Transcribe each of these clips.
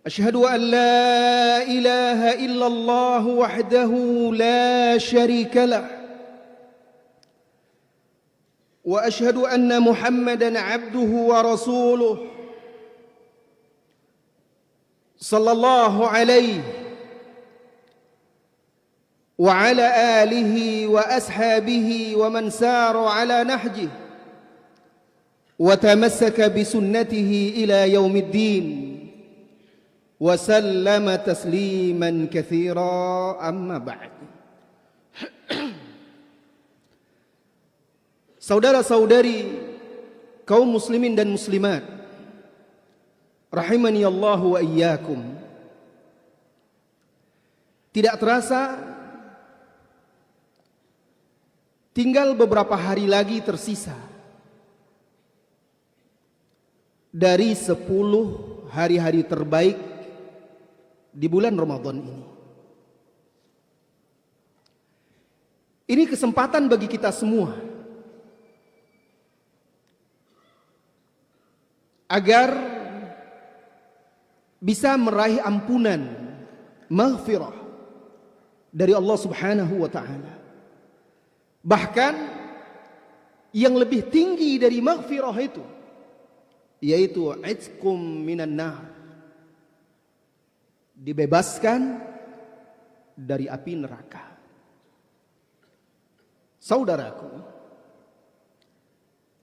أشهد أن لا إله إلا الله وحده لا شريك له وأشهد أن محمدا عبده ورسوله صلى الله عليه وعلى آله وأصحابه ومن سار على نهجه وتمسك بسنته إلى يوم الدين وسلم تسليما كثيرا أما بعد. Saudara-saudari kaum muslimin dan muslimat rahimani Allah wa iyyakum. Tidak terasa tinggal beberapa hari lagi tersisa dari 10 hari-hari terbaik di bulan Ramadan ini. Ini kesempatan bagi kita semua agar bisa meraih ampunan, maghfirah dari Allah Subhanahu wa taala. Bahkan yang lebih tinggi dari maghfirah itu yaitu itqum minan nar, dibebaskan dari api neraka. Saudaraku,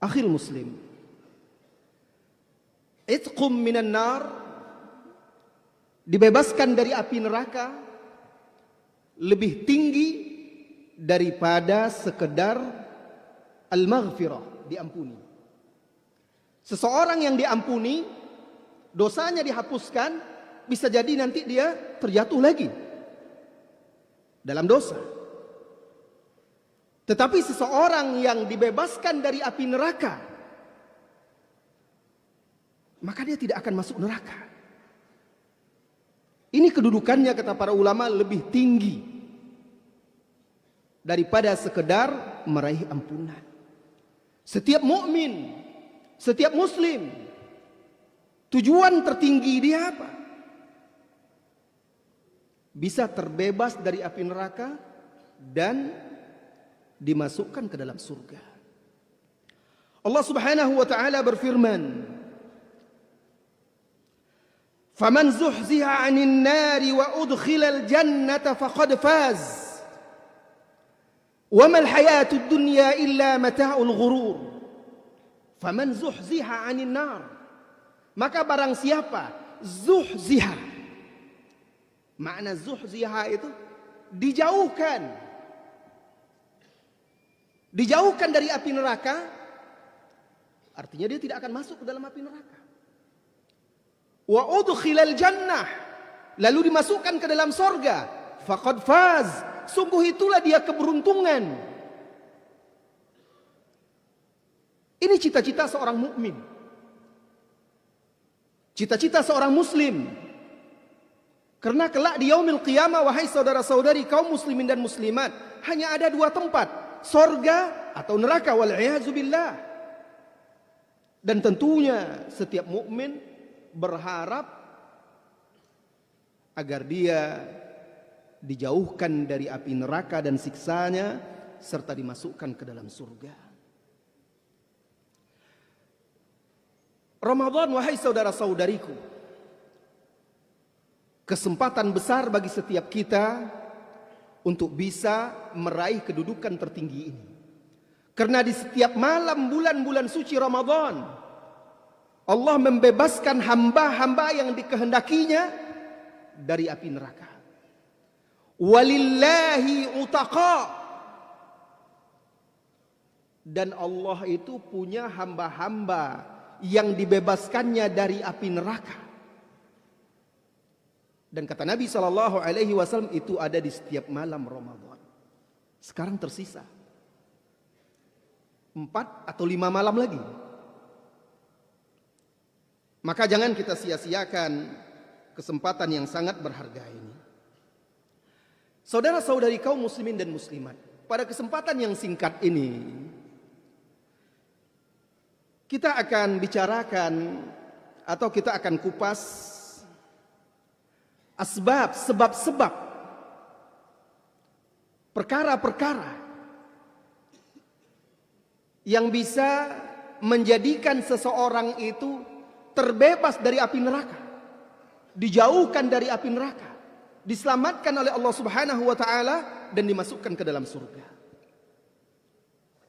akhil muslim, itqum minan nar, dibebaskan dari api neraka, lebih tinggi daripada sekedar al-maghfirah, diampuni. Seseorang yang diampuni, dosanya dihapuskan, bisa jadi nanti dia terjatuh lagi dalam dosa. Tetapi seseorang yang dibebaskan dari api neraka, maka dia tidak akan masuk neraka. Ini kedudukannya kata para ulama lebih tinggi daripada sekedar meraih ampunan. Setiap mukmin, setiap muslim, tujuan tertinggi dia apa? Bisa terbebas dari api neraka dan dimasukkan ke dalam surga. Allah Subhanahu wa taala berfirman, "Faman zuhziha 'anil nari wa udkhilal jannata faqad faz. Wa mal hayatud dunya illa mata'ul ghurur." Faman zuhziha 'anil nar, maka barang siapa zuhziha, makna zuhziha itu dijauhkan dari api neraka, artinya dia tidak akan masuk ke dalam api neraka. Wa udkhilal jannah, lalu dimasukkan ke dalam sorga, faqad faz, sungguh itulah dia keberuntungan. Ini cita-cita seorang mukmin, cita-cita seorang muslim. Karena kelak di yaumil qiyamah, wahai saudara-saudari kaum muslimin dan muslimat, hanya ada 2 tempat, sorga atau neraka, wal'iyazu billah. Dan tentunya setiap mukmin berharap agar dia dijauhkan dari api neraka dan siksanya, serta dimasukkan ke dalam surga. Ramadan, wahai saudara-saudariku, kesempatan besar bagi setiap kita untuk bisa meraih kedudukan tertinggi ini. Karena di setiap malam bulan-bulan suci Ramadan, Allah membebaskan hamba-hamba yang dikehendakinya dari api neraka. Walillahi utaqa, dan Allah itu punya hamba-hamba yang dibebaskannya dari api neraka. Dan kata Nabi SAW, itu ada di setiap malam Ramadan. Sekarang tersisa 4 atau 5 malam lagi. Maka jangan kita sia-siakan kesempatan yang sangat berharga ini. Saudara-saudari kaum muslimin dan muslimat, pada kesempatan yang singkat ini kita akan bicarakan atau kita akan kupas asbab, sebab-sebab, perkara-perkara yang bisa menjadikan seseorang itu terbebas dari api neraka, dijauhkan dari api neraka, diselamatkan oleh Allah Subhanahu wa taala dan dimasukkan ke dalam surga.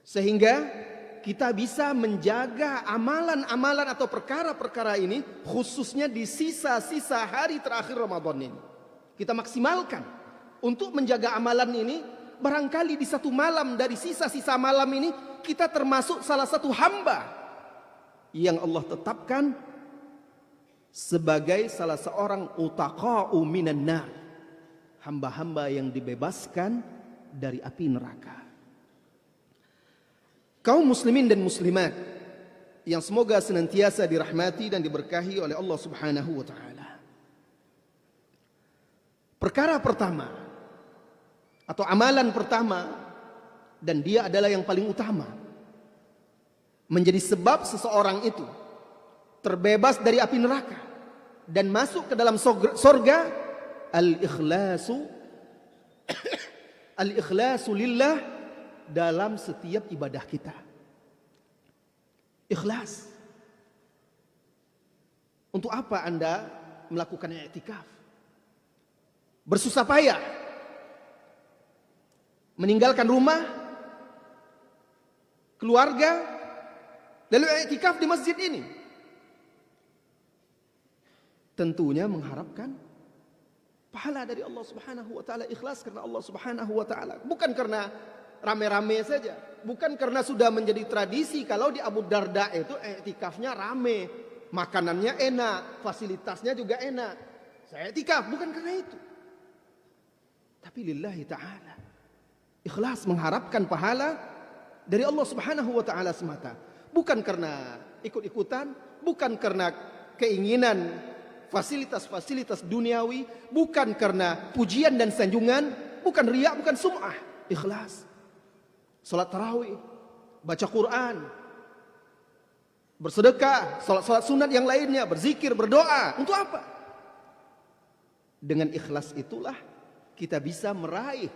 Sehingga kita bisa menjaga amalan-amalan atau perkara-perkara ini, khususnya di sisa-sisa hari terakhir Ramadan ini. Kita maksimalkan untuk menjaga amalan ini. Barangkali di satu malam dari sisa-sisa malam ini, kita termasuk salah satu hamba yang Allah tetapkan sebagai salah seorang utaqa'u minan nar, hamba-hamba yang dibebaskan dari api neraka. Kaum muslimin dan muslimat yang semoga senantiasa dirahmati dan diberkahi oleh Allah Subhanahu wa taala. Perkara pertama atau amalan pertama, dan dia adalah yang paling utama, menjadi sebab seseorang itu terbebas dari api neraka dan masuk ke dalam surga, al-ikhlasu lillah dalam setiap ibadah kita. Ikhlas. Untuk apa Anda melakukan i'tikaf? Bersusah payah meninggalkan rumah, keluarga, lalu i'tikaf di masjid ini. Tentunya mengharapkan pahala dari Allah Subhanahu wa taala, ikhlas karena Allah Subhanahu wa taala, bukan karena rame-rame saja, bukan karena sudah menjadi tradisi kalau di Abu Darda itu i'tikafnya rame, makanannya enak, fasilitasnya juga enak. Saya i'tikaf bukan karena itu. Tapi lillahi taala. Ikhlas mengharapkan pahala dari Allah Subhanahu wa taala semata, bukan karena ikut-ikutan, bukan karena keinginan fasilitas-fasilitas duniawi, bukan karena pujian dan sanjungan, bukan riya, bukan sum'ah. Ikhlas. Salat tarawih, baca Quran, bersedekah, salat sunat yang lainnya, berzikir, berdoa. Untuk apa? Dengan ikhlas itulah kita bisa meraih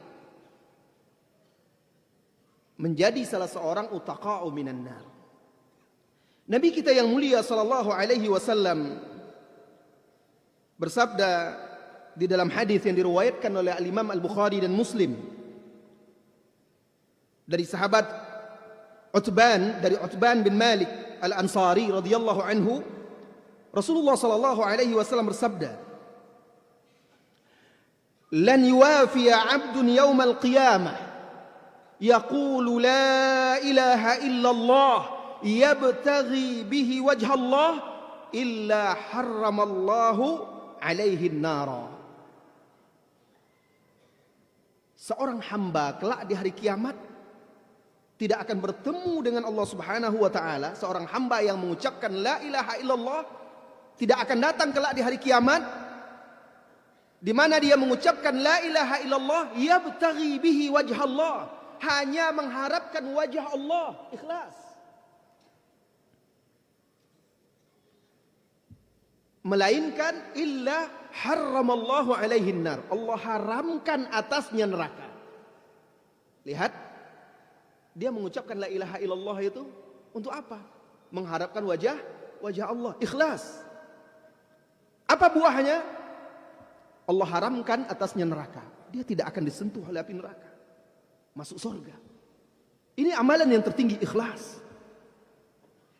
menjadi salah seorang utaqa'u minan nar. Nabi kita yang mulia sallallahu alaihi wasallam bersabda di dalam hadis yang diriwayatkan oleh Al-Imam Al-Bukhari dan Muslim dari sahabat Utban bin Malik Al-Ansari radhiyallahu anhu, Rasulullah sallallahu alaihi wasallam bersabda, "Lan yuwafiya 'abdun yawmal qiyamah yaqulu la ilaha illallah yabtaghi bihi wajha Allah illa harramallahu alaihi nara." Seorang hamba kelak di hari kiamat tidak akan bertemu dengan Allah Subhanahu wa taala. Seorang hamba yang mengucapkan la ilaha illallah tidak akan datang kelak di hari kiamat di mana dia mengucapkan la ilaha illallah yabtaghi bihi wajha Allah, hanya mengharapkan wajah Allah, ikhlas. Melainkan illa harramallahu alaihi nar, Allah haramkan atasnya neraka. Lihat, dia mengucapkan la ilaha illallah itu untuk apa? Mengharapkan wajah Allah, ikhlas. Apa buahnya? Allah haramkan atasnya neraka. Dia tidak akan disentuh oleh api neraka, masuk surga. Ini amalan yang tertinggi, ikhlas.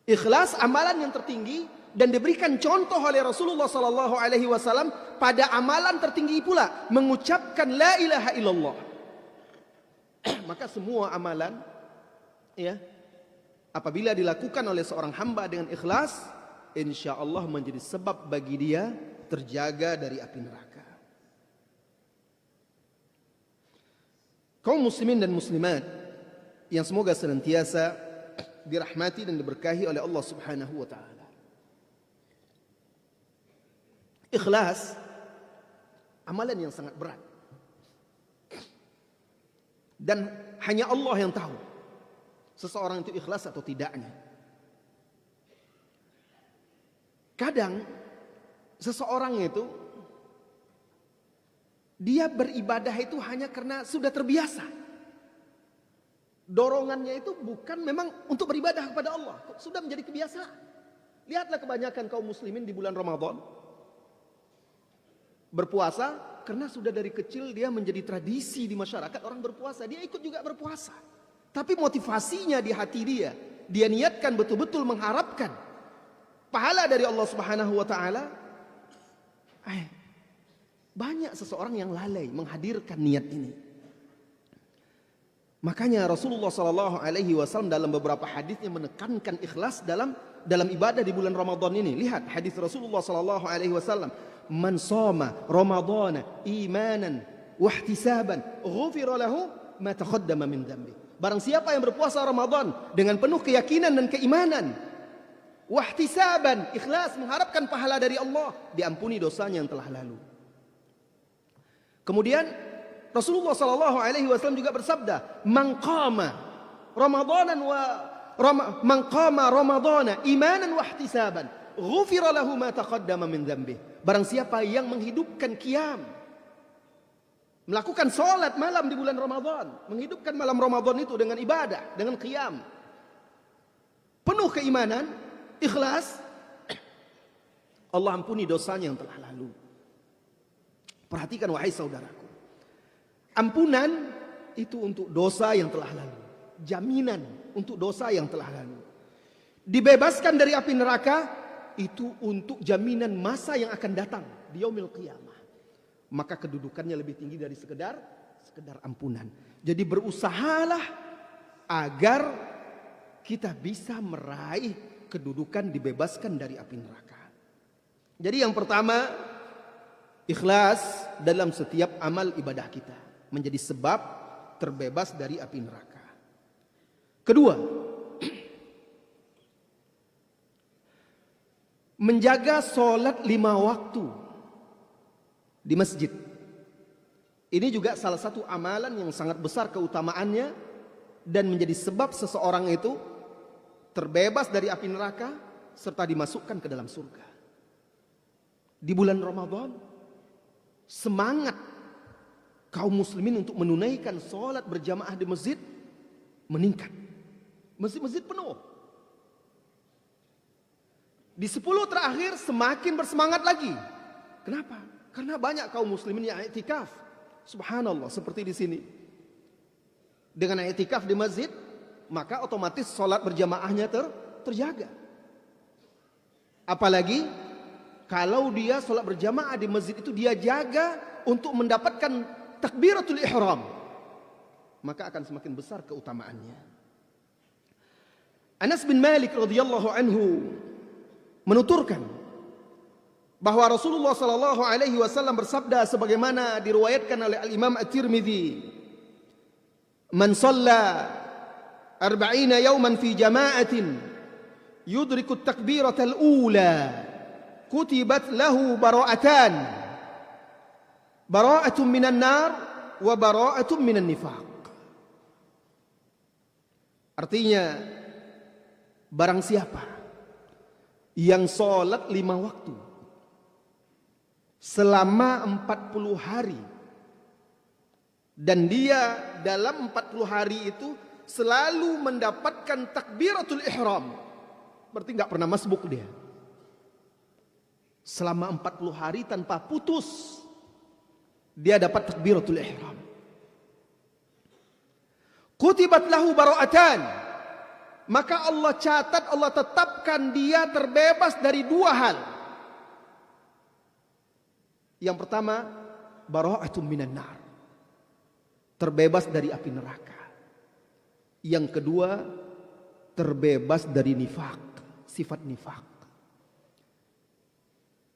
Ikhlas amalan yang tertinggi dan diberikan contoh oleh Rasulullah sallallahu alaihi wasallam pada amalan tertinggi pula, mengucapkan la ilaha illallah. Maka semua amalan ya, apabila dilakukan oleh seorang hamba dengan ikhlas, insyaallah menjadi sebab bagi dia terjaga dari api neraka. Kaum muslimin dan muslimat yang semoga senantiasa dirahmati dan diberkahi oleh Allah Subhanahu wa taala. Ikhlas amalan yang sangat berat. Dan hanya Allah yang tahu seseorang itu ikhlas atau tidaknya. Kadang seseorang itu Dia beribadah itu hanya karena sudah terbiasa. Dorongannya itu bukan memang untuk beribadah kepada Allah, sudah menjadi kebiasaan. Lihatlah kebanyakan kaum muslimin di bulan Ramadan berpuasa karena sudah dari kecil dia menjadi tradisi di masyarakat orang berpuasa, dia ikut juga berpuasa. Tapi motivasinya di hati dia niatkan betul-betul mengharapkan pahala dari Allah Subhanahu wa taala. Banyak seseorang yang lalai menghadirkan niat ini. Makanya Rasulullah sallallahu alaihi wasallam dalam beberapa hadisnya menekankan ikhlas dalam ibadah di bulan Ramadan ini. Lihat hadis Rasulullah sallallahu alaihi wasallam, "Man shoma Ramadhana imanan wa ihtisaban, ghufira lahu ma taqaddama min dhanbi." Barang siapa yang berpuasa Ramadan dengan penuh keyakinan dan keimanan, wa ihtisaban, ikhlas mengharapkan pahala dari Allah, diampuni dosanya yang telah lalu. Kemudian Rasulullah sallallahu alaihi wasallam juga bersabda, "Man qama Ramadhana imanan wa ihtisaban, ghufira lahu ma taqaddama min dhanbi." Barang siapa yang menghidupkan qiyam, melakukan salat malam di bulan Ramadan, menghidupkan malam Ramadan itu dengan ibadah, dengan qiyam, penuh keimanan, ikhlas, Allah ampuni dosanya yang telah lalu. Perhatikan wahai saudaraku, ampunan itu untuk dosa yang telah lalu, jaminan untuk dosa yang telah lalu. Dibebaskan dari api neraka itu untuk jaminan masa yang akan datang di yaumil qiyamah. Maka kedudukannya lebih tinggi dari sekedar ampunan. Jadi berusahalah agar kita bisa meraih kedudukan dibebaskan dari api neraka. Jadi yang pertama, ikhlas dalam setiap amal ibadah kita menjadi sebab terbebas dari api neraka. Kedua, menjaga sholat 5 waktu di masjid. Ini juga salah satu amalan yang sangat besar keutamaannya dan menjadi sebab seseorang itu terbebas dari api neraka serta dimasukkan ke dalam surga. Di bulan Ramadan, semangat kaum muslimin untuk menunaikan sholat berjamaah di masjid meningkat. Masjid-masjid penuh. Di 10 terakhir semakin bersemangat lagi. Kenapa? Karena banyak kaum muslimin yang i'tikaf. Subhanallah, seperti di sini. Dengan i'tikaf di masjid, maka otomatis sholat berjamaahnya terjaga. Apalagi kalau dia sholat berjamaah di masjid itu dia jaga untuk mendapatkan takbiratul ihram, maka akan semakin besar keutamaannya. Anas bin Malik radhiyallahu anhu menuturkan bahwa Rasulullah sallallahu alaihi wasallam bersabda sebagaimana diriwayatkan oleh Al-Imam At-Tirmidzi, "Man shalla 40 yawman fi jama'atin yudriku at-takbiratal ula kutibat lahu bara'atan, bara'atun minan nar wa bara'atun minan nifaq." Artinya, barang siapa yang sholat 5 waktu selama 40 hari dan dia dalam 40 hari itu selalu mendapatkan takbiratul ihram, berarti nggak pernah masbuk dia. Selama 40 hari tanpa putus dia dapat takbiratul ihram. Kutibat lahu bara'atan, maka Allah catat, Allah tetapkan dia terbebas dari 2 hal. Yang pertama, bara'atun minan nar, terbebas dari api neraka. Yang kedua, terbebas dari nifak, sifat nifak.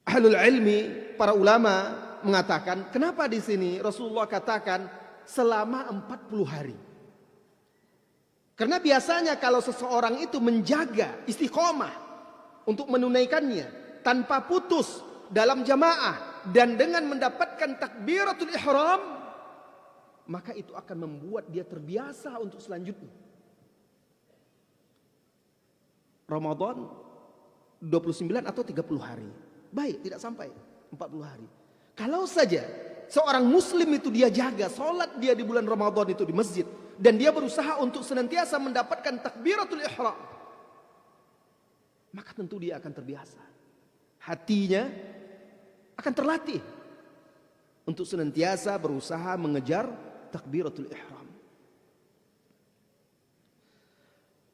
Ahlul ilmi, para ulama mengatakan, kenapa di sini Rasulullah katakan selama 40 hari? Karena biasanya kalau seseorang itu menjaga istiqomah untuk menunaikannya tanpa putus dalam jamaah dan dengan mendapatkan takbiratul ihram, maka itu akan membuat dia terbiasa untuk selanjutnya. Ramadan 29 atau 30 hari. Baik, tidak sampai 40 hari. Kalau saja seorang muslim itu dia jaga sholat dia di bulan Ramadan itu di masjid, dan dia berusaha untuk senantiasa mendapatkan takbiratul ihram, maka tentu dia akan terbiasa. Hatinya akan terlatih untuk senantiasa berusaha mengejar takbiratul ihram.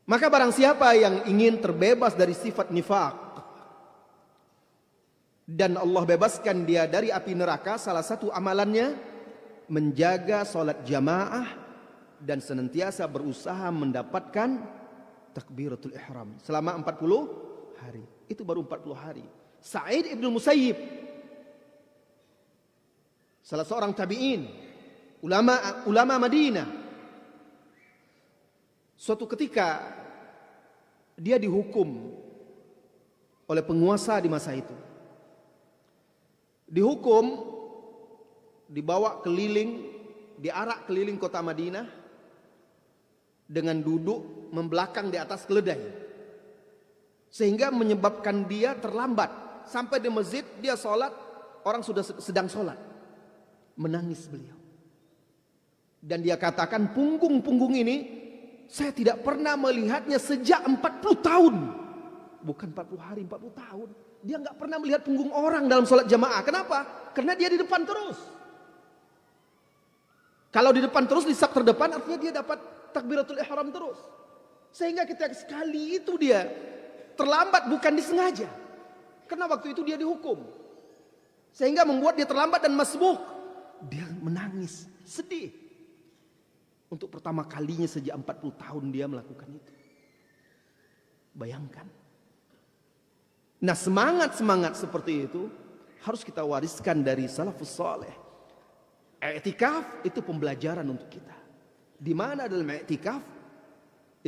Maka barang siapa yang ingin terbebas dari sifat nifaq dan Allah bebaskan dia dari api neraka, salah satu amalannya menjaga salat jamaah dan senantiasa berusaha mendapatkan takbiratul ihram selama 40 hari. Itu baru 40 hari. Sa'id ibn Musayyib, salah seorang tabi'in, ulama Madinah, suatu ketika dia dihukum oleh penguasa di masa itu. Dihukum, dibawa keliling, diarak keliling kota Madinah dengan duduk membelakang di atas keledai, sehingga menyebabkan dia terlambat. Sampai di masjid dia sholat, orang sudah sedang sholat. Menangis beliau. Dan dia katakan, punggung ini saya tidak pernah melihatnya sejak 40 tahun. Bukan 40 hari, 40 tahun. Dia nggak pernah melihat punggung orang dalam sholat jamaah. Kenapa? Karena dia di depan terus. Kalau di depan terus, di saf terdepan, artinya dia dapat takbiratul ihram terus. Sehingga ketika sekali itu dia terlambat bukan disengaja. Karena waktu itu dia dihukum. Sehingga membuat dia terlambat dan masbuk. Dia menangis, sedih. Untuk pertama kalinya sejak 40 tahun dia melakukan itu. Bayangkan. Nah, semangat seperti itu harus kita wariskan dari salafus saleh. I'tikaf itu pembelajaran untuk kita. Di mana dalam i'tikaf,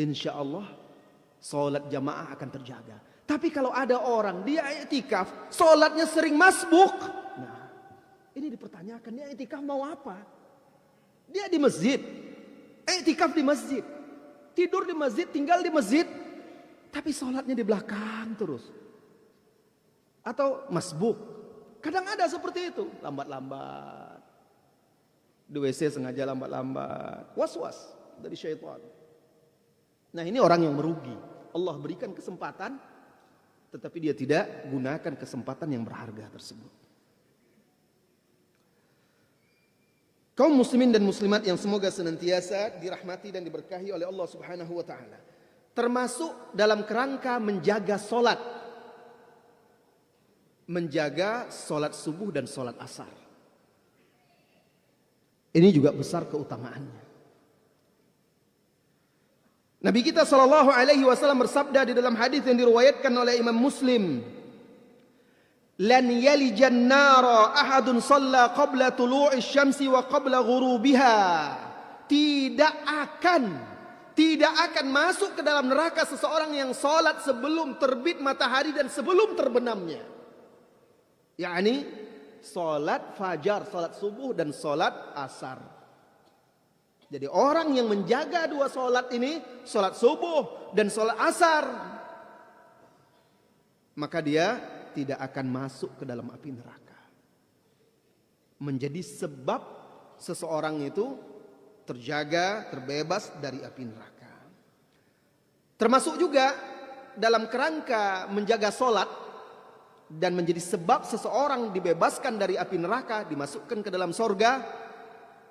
insya Allah salat jamaah akan terjaga. Tapi kalau ada orang dia i'tikaf, salatnya sering masbuk. Nah, ini dipertanyakan, dia i'tikaf mau apa? Dia di masjid, i'tikaf di masjid, tidur di masjid, tinggal di masjid, tapi sholatnya di belakang terus. Atau masbuk. Kadang ada seperti itu, lambat-lambat. Di WC sengaja lambat-lambat. Was-was dari syaitan. Nah, ini orang yang merugi. Allah berikan kesempatan, tetapi dia tidak gunakan kesempatan yang berharga tersebut. Kaum muslimin dan muslimat yang semoga senantiasa dirahmati dan diberkahi oleh Allah Subhanahu wa taala. Termasuk dalam kerangka menjaga solat. Menjaga solat subuh dan solat asar. Ini juga besar keutamaannya. Nabi kita sallallahu alaihi wasallam bersabda di dalam hadis yang diriwayatkan oleh Imam Muslim, "Lan yalijan nara ahadun shalla qabla tulu'i syamsi wa qabla ghurubiha." Tidak akan masuk ke dalam neraka seseorang yang salat sebelum terbit matahari dan sebelum terbenamnya. Yakni salat fajar, salat subuh dan salat asar. Jadi orang yang menjaga dua salat ini, salat subuh dan salat asar, maka dia tidak akan masuk ke dalam api neraka. Menjadi sebab seseorang itu terjaga, terbebas dari api neraka. Termasuk juga dalam kerangka menjaga solat dan menjadi sebab seseorang dibebaskan dari api neraka, dimasukkan ke dalam sorga,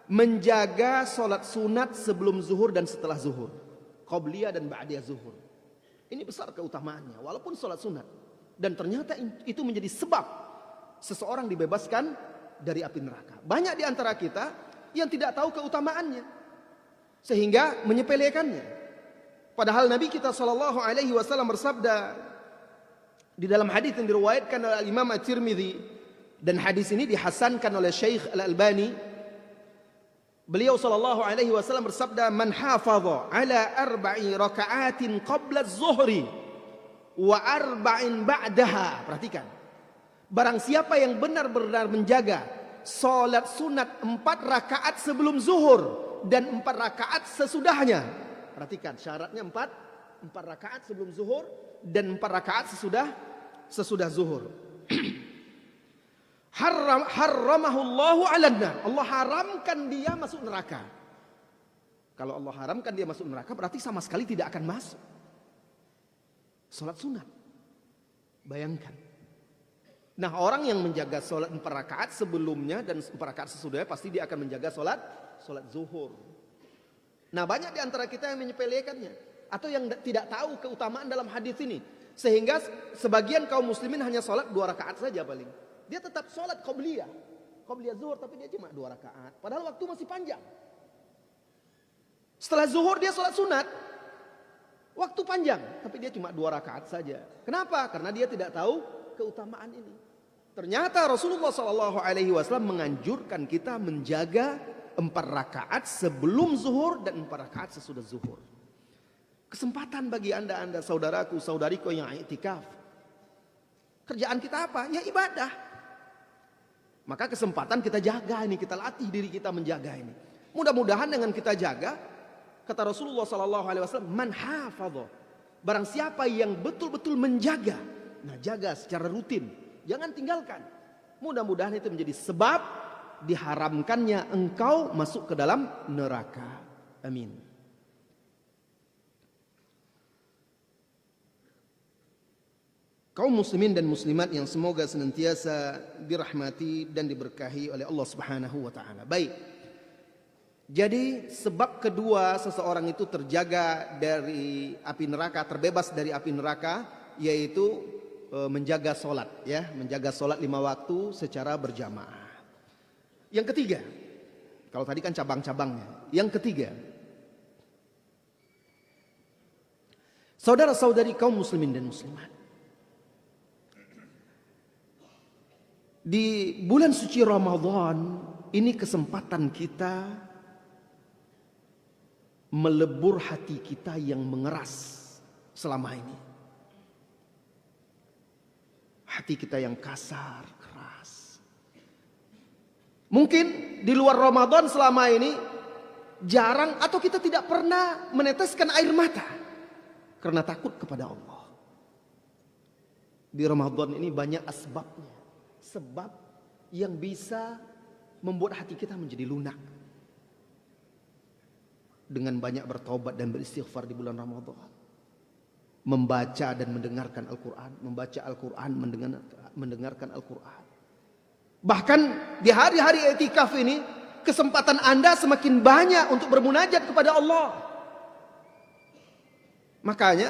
menjaga solat sunat sebelum zuhur dan setelah zuhur, qabliyah dan ba'diyah zuhur. Ini besar keutamaannya, walaupun solat sunat. Dan ternyata itu menjadi sebab seseorang dibebaskan dari api neraka. Banyak di antara kita yang tidak tahu keutamaannya, sehingga menyepelekannya. Padahal Nabi kita sallallahu alaihi wasallam bersabda di dalam hadis yang diriwayatkan oleh Imam At-Tirmidzi, dan hadis ini dihasankan oleh Syekh Al-Albani. Beliau sallallahu alaihi wasallam bersabda, "Man hafadha ala 4 raka'atin qabla az-zuhri wa 4 ba'daha." Perhatikan. Barang siapa yang benar-benar menjaga salat sunat 4 rakaat sebelum zuhur dan 4 rakaat sesudahnya. Perhatikan syaratnya 4 rakaat sebelum zuhur dan 4 rakaat sesudah zuhur. harramahullahu 'alan nar. Allah haramkan dia masuk neraka. Kalau Allah haramkan dia masuk neraka berarti sama sekali tidak akan masuk. Salat sunat. Bayangkan. Nah, orang yang menjaga salat 4 rakaat sebelumnya dan 4 rakaat sesudahnya pasti dia akan menjaga salat zuhur. Nah, banyak di antara kita yang menyepelekannya atau yang tidak tahu keutamaan dalam hadis ini. Sehingga sebagian kaum muslimin hanya salat 2 rakaat saja paling. Dia tetap salat qabliyah zuhur tapi dia cuma 2 rakaat. Padahal waktu masih panjang. Setelah zuhur dia salat sunat. Waktu panjang, tapi dia cuma 2 rakaat saja. Kenapa? Karena dia tidak tahu keutamaan ini. Ternyata Rasulullah SAW menganjurkan kita menjaga 4 rakaat sebelum zuhur dan 4 rakaat sesudah zuhur. Kesempatan bagi anda saudaraku, saudariku yang i'tikaf. Kerjaan kita apa? Ya ibadah. Maka kesempatan kita jaga ini, kita latih diri kita menjaga ini. Mudah-mudahan dengan kita jaga, kata Rasulullah SAW, man hafadha, barang siapa yang betul-betul menjaga, nah jaga secara rutin, jangan tinggalkan. Mudah-mudahan itu menjadi sebab diharamkannya engkau masuk ke dalam neraka. Amin. Kaum muslimin dan muslimat yang semoga senantiasa dirahmati dan diberkahi oleh Allah Subhanahu wa taala. Baik. Jadi sebab kedua seseorang itu terjaga dari api neraka, terbebas dari api neraka, yaitu menjaga solat, ya, menjaga solat 5 waktu secara berjamaah. Yang ketiga, kalau tadi kan cabang-cabangnya. Yang ketiga, saudara-saudari kaum muslimin dan muslimat, di bulan suci Ramadan ini kesempatan kita melebur hati kita yang mengeras selama ini. Hati kita yang kasar, keras. Mungkin di luar Ramadan selama ini jarang atau kita tidak pernah meneteskan air mata karena takut kepada Allah. Di Ramadan ini banyak asbabnya. Sebab yang bisa membuat hati kita menjadi lunak. Dengan banyak bertobat dan beristighfar di bulan Ramadan. Membaca dan mendengarkan Al-Quran. Membaca Al-Quran, mendengarkan Al-Quran. Bahkan di hari-hari i'tikaf ini, kesempatan Anda semakin banyak untuk bermunajat kepada Allah. Makanya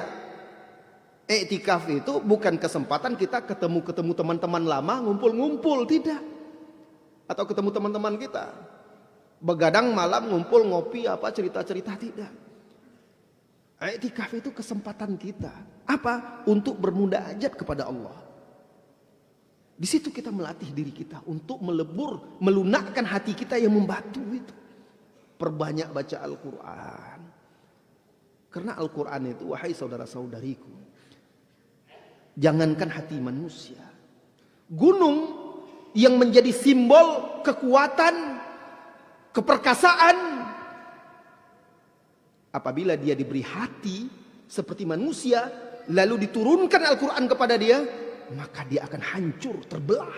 i'tikaf itu bukan kesempatan kita ketemu teman-teman lama, ngumpul-ngumpul, tidak. Atau ketemu teman-teman kita begadang malam ngumpul ngopi apa cerita-cerita, tidak. I'tikaf itu kesempatan kita apa? Untuk bermunajat kepada Allah. Di situ kita melatih diri kita untuk melebur, melunakkan hati kita yang membatu itu. Perbanyak baca Al-Quran. Karena Al-Quran itu, wahai saudara-saudariku, jangankan hati manusia, gunung yang menjadi simbol kekuatan, keperkasaan, apabila dia diberi hati seperti manusia, lalu diturunkan Al-Quran kepada dia, maka dia akan hancur, terbelah,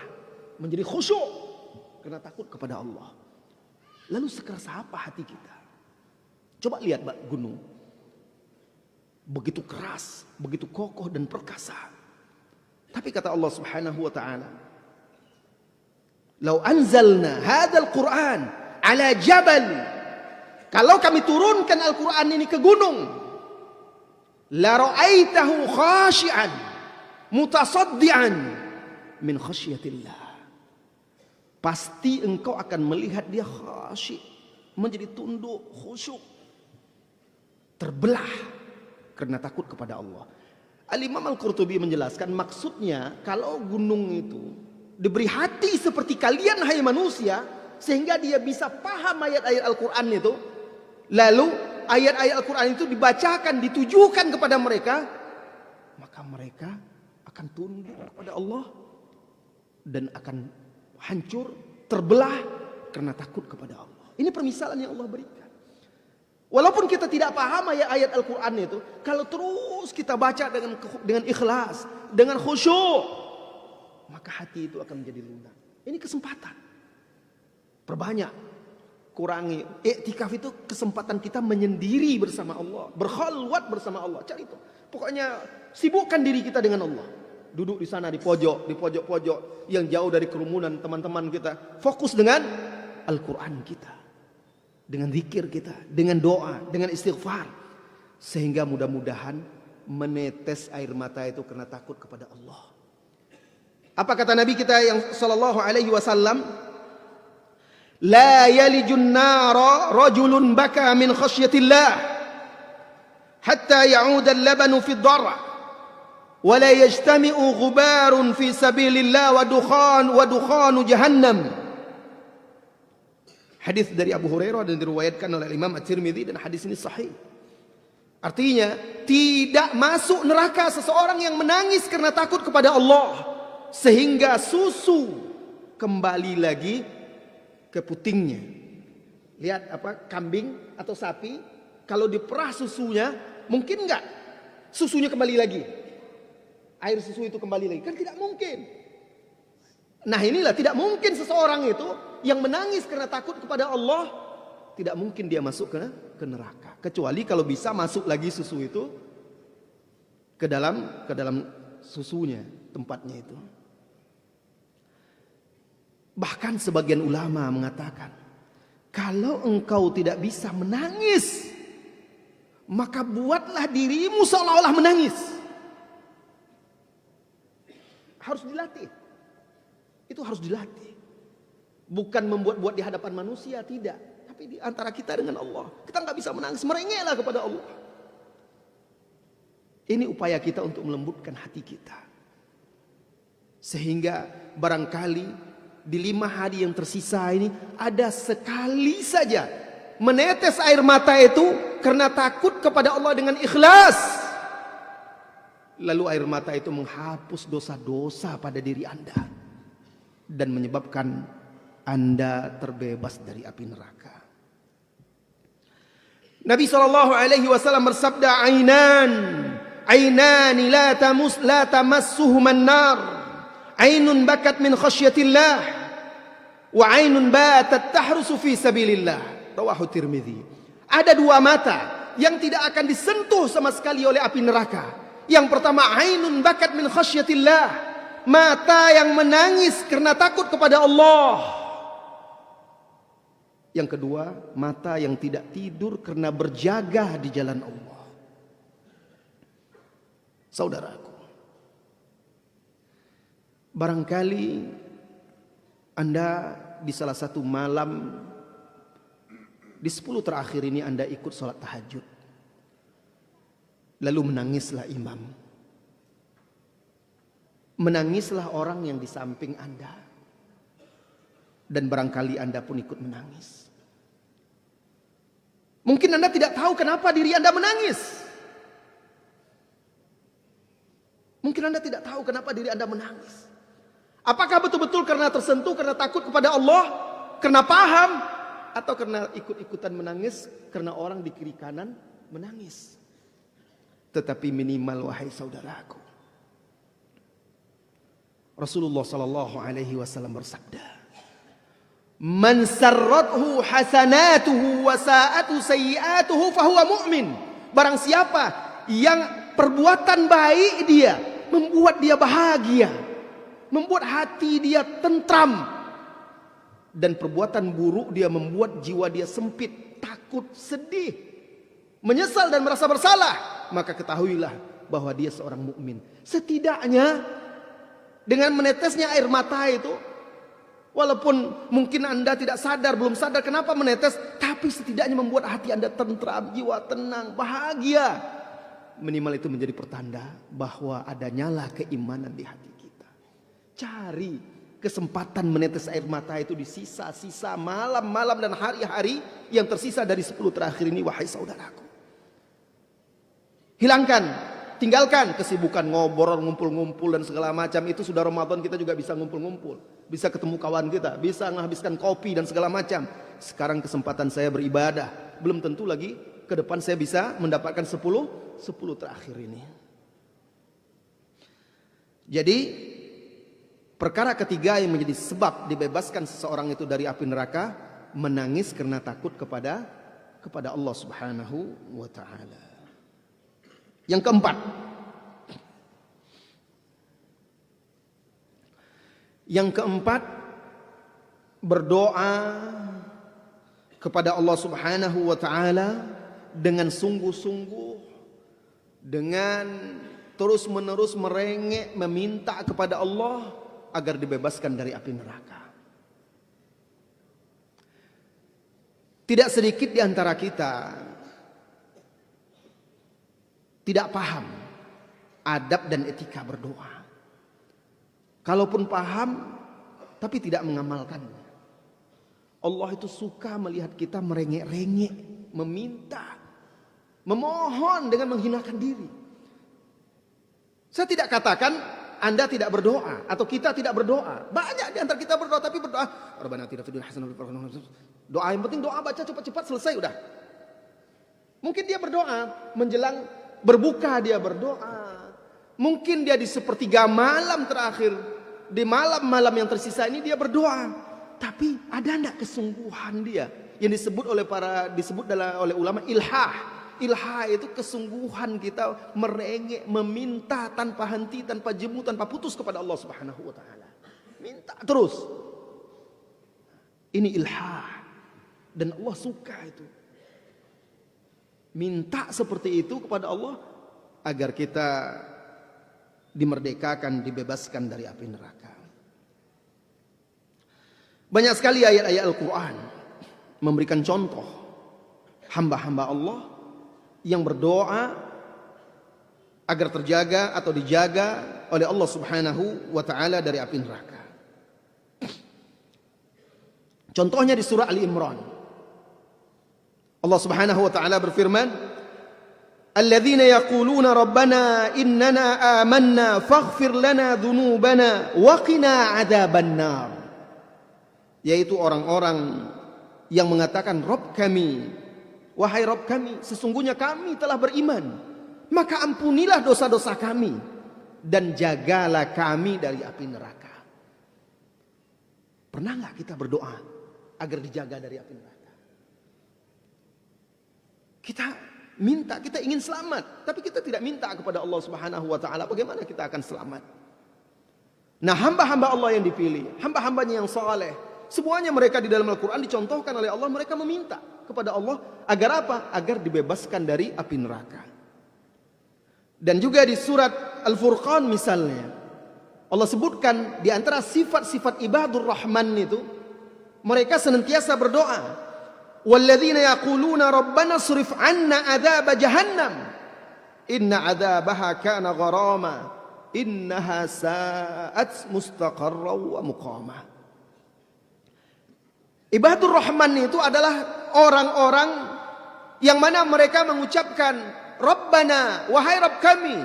menjadi khusyuk karena takut kepada Allah. Lalu sekeras apa hati kita? Coba lihat gunung, begitu keras, begitu kokoh dan perkasa. Tapi kata Allah Subhanahu wa taala, "Lau anzalna hadzal Qur'an ala jabal." Kalau kami turunkan Al-Qur'an ini ke gunung, la ra'aitahu khashi'an mutasaddian min khasyatillah. Pasti engkau akan melihat dia khasyi', menjadi tunduk, khusyuk, terbelah karena takut kepada Allah. Al-Imam Al-Qurtubi menjelaskan maksudnya kalau gunung itu diberi hati seperti kalian hai manusia, sehingga dia bisa paham ayat-ayat Al-Quran itu, lalu ayat-ayat Al-Quran itu dibacakan, ditujukan kepada mereka, maka mereka akan tunduk kepada Allah dan akan hancur, terbelah karena takut kepada Allah. Ini permisalan yang Allah berikan. Walaupun kita tidak paham ayat-ayat Al-Quran itu, kalau terus kita baca dengan ikhlas, dengan khusyuk, maka hati itu akan menjadi lunak. Ini kesempatan. Perbanyak, kurangi. Iktikaf itu kesempatan kita menyendiri bersama Allah, berkhalwat bersama Allah. Cari itu. Pokoknya sibukkan diri kita dengan Allah. Duduk di sana di pojok-pojok yang jauh dari kerumunan teman-teman kita. Fokus dengan Al-Quran kita, dengan zikir kita, dengan doa, dengan istighfar, sehingga mudah-mudahan menetes air mata itu karena takut kepada Allah. Apa kata Nabi kita yang sallallahu alaihi wasallam? La yalijun nara rajulun baka min khasyatillah hatta ya'uda al-labanu fi ad-dar'a wa la yajtami'u ghubarun fi sabilillah wa dukhanu jahannam. Hadis dari Abu Hurairah dan diriwayatkan oleh Imam At-Tirmidzi, dan hadis ini sahih. Artinya tidak masuk neraka seseorang yang menangis karena takut kepada Allah sehingga susu kembali lagi ke putingnya. Lihat kambing atau sapi, kalau diperah susunya, mungkin nggak susunya kembali lagi? Air susu itu kembali lagi? Kan tidak mungkin. Nah inilah, tidak mungkin seseorang itu yang menangis karena takut kepada Allah, tidak mungkin dia masuk ke neraka. Kecuali kalau bisa masuk lagi susu itu ke dalam susunya, tempatnya itu. Bahkan sebagian ulama mengatakan, kalau engkau tidak bisa menangis, maka buatlah dirimu seolah-olah menangis. Harus dilatih. Itu harus dilatih. Bukan membuat-buat di hadapan manusia, tidak. Tapi di antara kita dengan Allah. Kita nggak bisa menangis, merengeklah kepada Allah. Ini upaya kita untuk melembutkan hati kita. Sehingga barangkali di 5 hari yang tersisa ini ada sekali saja menetes air mata itu karena takut kepada Allah dengan ikhlas. Lalu air mata itu menghapus dosa-dosa pada diri Anda dan menyebabkan Anda terbebas dari api neraka. Nabi SAW bersabda, ainani la tamassuhuman nar, ainun bakat min khasyatillah, wa ainun batat tahrusu fi sabilillah. Rawahu Tirmidzi. Ada 2 mata yang tidak akan disentuh sama sekali oleh api neraka. Yang pertama, ainun bakat min khasyatillah, mata yang menangis karena takut kepada Allah. Yang kedua, mata yang tidak tidur karena berjaga di jalan Allah. Saudaraku, barangkali Anda di salah satu malam di 10 terakhir ini Anda ikut sholat tahajud. Lalu menangislah imam. Menangislah orang yang di samping Anda. Dan barangkali Anda pun ikut menangis. Mungkin Anda tidak tahu kenapa diri Anda menangis. Mungkin Anda tidak tahu kenapa diri Anda menangis. Apakah betul-betul karena tersentuh, karena takut kepada Allah, karena paham, atau karena ikut-ikutan menangis karena orang di kiri kanan menangis. Tetapi minimal, wahai saudaraku, Rasulullah sallallahu alaihi wasallam bersabda, "Man sarrathu hasanatuhu wa sa'atuhu sayyi'atuhu fahuwa mu'min." Barang siapa yang perbuatan baik dia membuat dia bahagia, membuat hati dia tentram, dan perbuatan buruk dia membuat jiwa dia sempit, takut, sedih, menyesal dan merasa bersalah, maka ketahuilah bahwa dia seorang mukmin. Setidaknya dengan menetesnya air mata itu, walaupun mungkin Anda tidak sadar, belum sadar kenapa menetes, tapi setidaknya membuat hati Anda tentram, jiwa tenang, bahagia. Minimal itu menjadi pertanda bahwa ada nyala keimanan di hati kita. Cari kesempatan menetes air mata itu di sisa-sisa malam-malam dan hari-hari yang tersisa dari 10 terakhir ini, wahai saudaraku. Hilangkan, tinggalkan kesibukan ngobrol, ngumpul-ngumpul dan segala macam. Itu sudah Ramadan, kita juga bisa ngumpul-ngumpul, bisa ketemu kawan kita, bisa menghabiskan kopi dan segala macam. Sekarang kesempatan saya beribadah. Belum tentu lagi ke depan saya bisa mendapatkan 10 terakhir ini. Jadi Perkara ketiga yang menjadi sebab dibebaskan seseorang itu dari api neraka, menangis karena takut kepada Allah Subhanahu wa taala. Yang keempat, berdoa kepada Allah Subhanahu wa taala dengan sungguh-sungguh, dengan terus-menerus merengek meminta kepada Allah agar dibebaskan dari api neraka. Tidak sedikit di antara kita tidak paham adab dan etika berdoa. Kalaupun paham tapi tidak mengamalkannya. Allah itu suka melihat kita merengek-rengek, meminta, memohon dengan menghinakan diri. Saya tidak katakan Anda tidak berdoa atau kita tidak berdoa. Banyak di antara kita berdoa tapi berdoa Rabbana atina fid dunya hasanah wa fil akhirati hasanah. Doa yang penting doa, baca cepat-cepat selesai udah. Mungkin dia berdoa menjelang berbuka, dia berdoa. Mungkin dia di sepertiga malam terakhir, di malam-malam yang tersisa ini dia berdoa. Tapi ada enggak kesungguhan dia yang disebut oleh oleh ulama ilhah. Ilhah itu kesungguhan kita merengek, meminta tanpa henti, tanpa jemu, tanpa putus kepada Allah Subhanahu wa taala. Minta terus. Ini ilhah. Dan Allah suka itu. Minta seperti itu kepada Allah agar kita dimerdekakan, dibebaskan dari api neraka. Banyak sekali ayat-ayat Al-Quran memberikan contoh hamba-hamba Allah yang berdoa agar terjaga atau dijaga oleh Allah Subhanahu wa taala dari api neraka. Contohnya di surah Ali Imran. Allah Subhanahu wa taala berfirman, "Alladzina yaquluna rabbana innana amanna faghfir lana dzunubana wa qina adzabannar." Yaitu orang-orang yang mengatakan, "Rabb kami, wahai Rabb kami, sesungguhnya kami telah beriman, maka ampunilah dosa-dosa kami dan jagalah kami dari api neraka." Pernah enggak kita berdoa agar dijaga dari api neraka? Kita minta, kita ingin selamat, tapi kita tidak minta kepada Allah Subhanahu wa taala bagaimana kita akan selamat. Nah, hamba-hamba Allah yang dipilih, hamba-hambanya yang saleh, semuanya mereka di dalam Al-Quran dicontohkan oleh Allah, mereka meminta kepada Allah agar apa? Agar dibebaskan dari api neraka. Dan juga di surat Al-Furqan misalnya, Allah sebutkan di antara sifat-sifat ibadur rahman itu, mereka senantiasa berdoa, "Walladzina yaquluna rabbana srif 'anna 'adzab jahannam inna 'adzabaha kana gharama innaha sa'at mustaqarra wa muqama." Ibadur Rahman itu adalah orang-orang yang mana mereka mengucapkan, "Rabbana, wahai Rabb kami,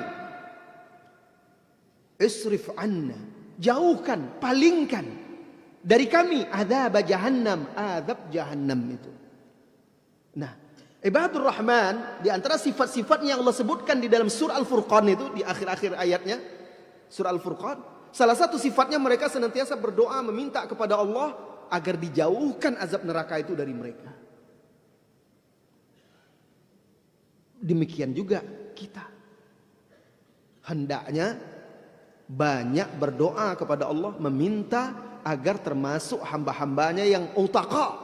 isrif 'anna, jauhkan, palingkan dari kami adzab jahannam, azab jahannam itu." Nah, Ibadur Rahman di antara sifat-sifatnya yang Allah sebutkan di dalam surah Al-Furqan itu di akhir-akhir ayatnya surah Al-Furqan, salah satu sifatnya mereka senantiasa berdoa meminta kepada Allah agar dijauhkan azab neraka itu dari mereka. Demikian juga kita hendaknya banyak berdoa kepada Allah meminta agar termasuk hamba-hambanya yang utaqa,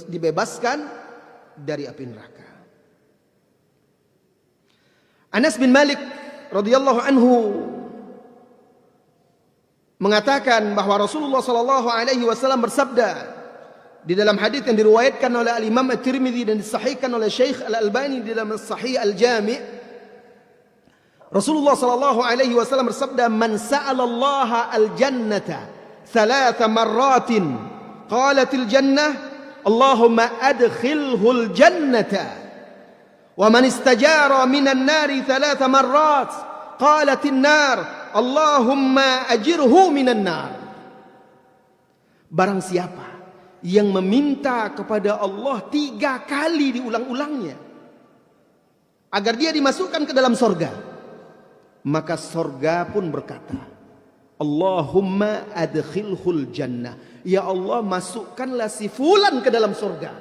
dibebaskan dari api neraka. Anas bin Malik radhiyallahu anhu mengatakan bahwa Rasulullah sallallahu alaihi wasallam bersabda di dalam hadis yang diriwayatkan oleh Al-Imam At-Tirmidzi dan disahihkan oleh Syekh Al-Albani di dalam Sahih Al-Jami'. Rasulullah sallallahu alaihi wasallam bersabda, "Man sa'ala Allah al-jannata 3 marratin, qalatil jannah Allahumma adkhilhul jannata, wa man istajara minan nari 3 marrat qalatin nar Allahumma ajirhu minan nar." Barang siapa yang meminta kepada Allah 3 kali diulang-ulangnya agar dia dimasukkan ke dalam sorga, maka sorga pun berkata, Allahumma adkhilhul jannah. Ya Allah, masukkanlah si fulan ke dalam surga.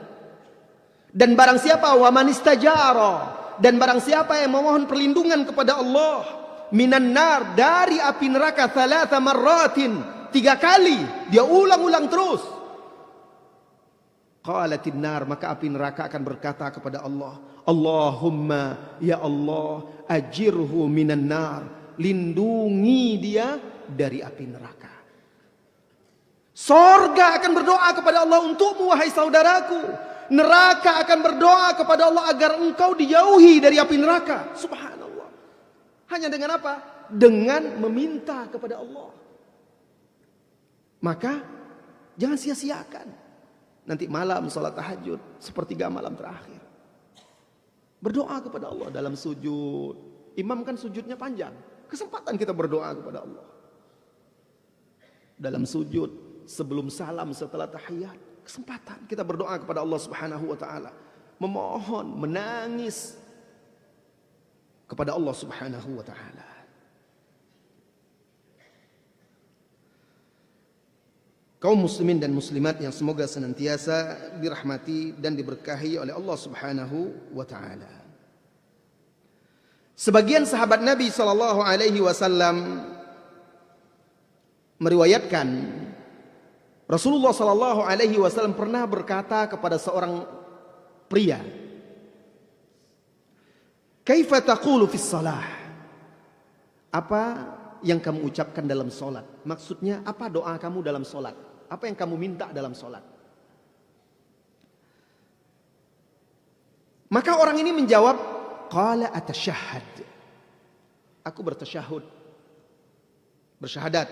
Dan barang siapa wa man istajara, dan barang siapa yang memohon perlindungan kepada Allah minan nar, dari api neraka, thalatha marratin, 3 kali, dia ulang-ulang terus. Qalatin nar, maka api neraka akan berkata kepada Allah, Allahumma, ya Allah, ajirhu minan nar, lindungi dia dari api neraka. Sorga akan berdoa kepada Allah untukmu, wahai saudaraku. Neraka akan berdoa kepada Allah agar engkau dijauhi dari api neraka. Subhanallah. Hanya dengan apa? Dengan meminta kepada Allah. Maka jangan sia-siakan. Nanti malam sholat tahajud, 1/3 malam terakhir, berdoa kepada Allah dalam sujud. Imam kan sujudnya panjang, kesempatan kita berdoa kepada Allah. Dalam sujud, sebelum salam, setelah tahiyat, kesempatan kita berdoa kepada Allah Subhanahu wa ta'ala. Memohon, menangis kepada Allah Subhanahu wa ta'ala. Kaum muslimin dan muslimat yang semoga senantiasa dirahmati dan diberkahi oleh Allah Subhanahu wa ta'ala. Sebagian sahabat Nabi SAW meriwayatkan Rasulullah SAW pernah berkata kepada seorang pria, "Kaifa taqulu fis shalah?" Apa yang kamu ucapkan dalam solat? Maksudnya apa doa kamu dalam solat? Apa yang kamu minta dalam solat? Maka orang ini menjawab, qala atasyahhad. Aku bertasyahud, bersyahadat.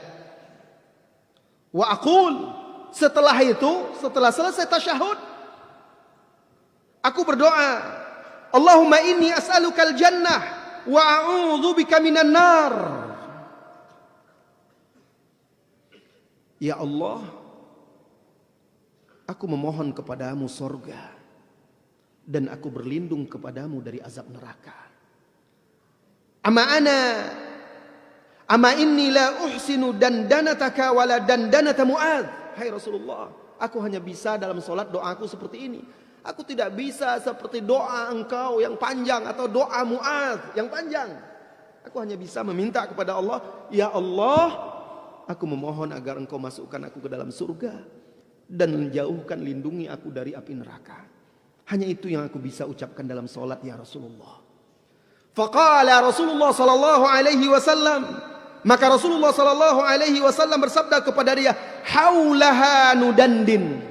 Wa aqul, setelah itu, setelah selesai tasyahud, aku berdoa, Allahumma inni as'alukal jannah wa a'udzubika minan nar. Ya Allah, aku memohon kepadamu sorga, dan aku berlindung kepadamu dari azab neraka. Ama inni la uhsinu dandanataka wala dandanata Mu'adz. Hai Rasulullah, aku hanya bisa dalam solat doaku seperti ini. Aku tidak bisa seperti doa engkau yang panjang atau doa Mu'adz yang panjang. Aku hanya bisa meminta kepada Allah, ya Allah, aku memohon agar engkau masukkan aku ke dalam surga dan menjauhkan, lindungi aku dari api neraka. Hanya itu yang aku bisa ucapkan dalam solat ya Rasulullah. Faqala Rasulullah sallallahu alaihi wasallam, maka Rasulullah sallallahu alaihi wasallam bersabda kepada dia, haulaha nudandin.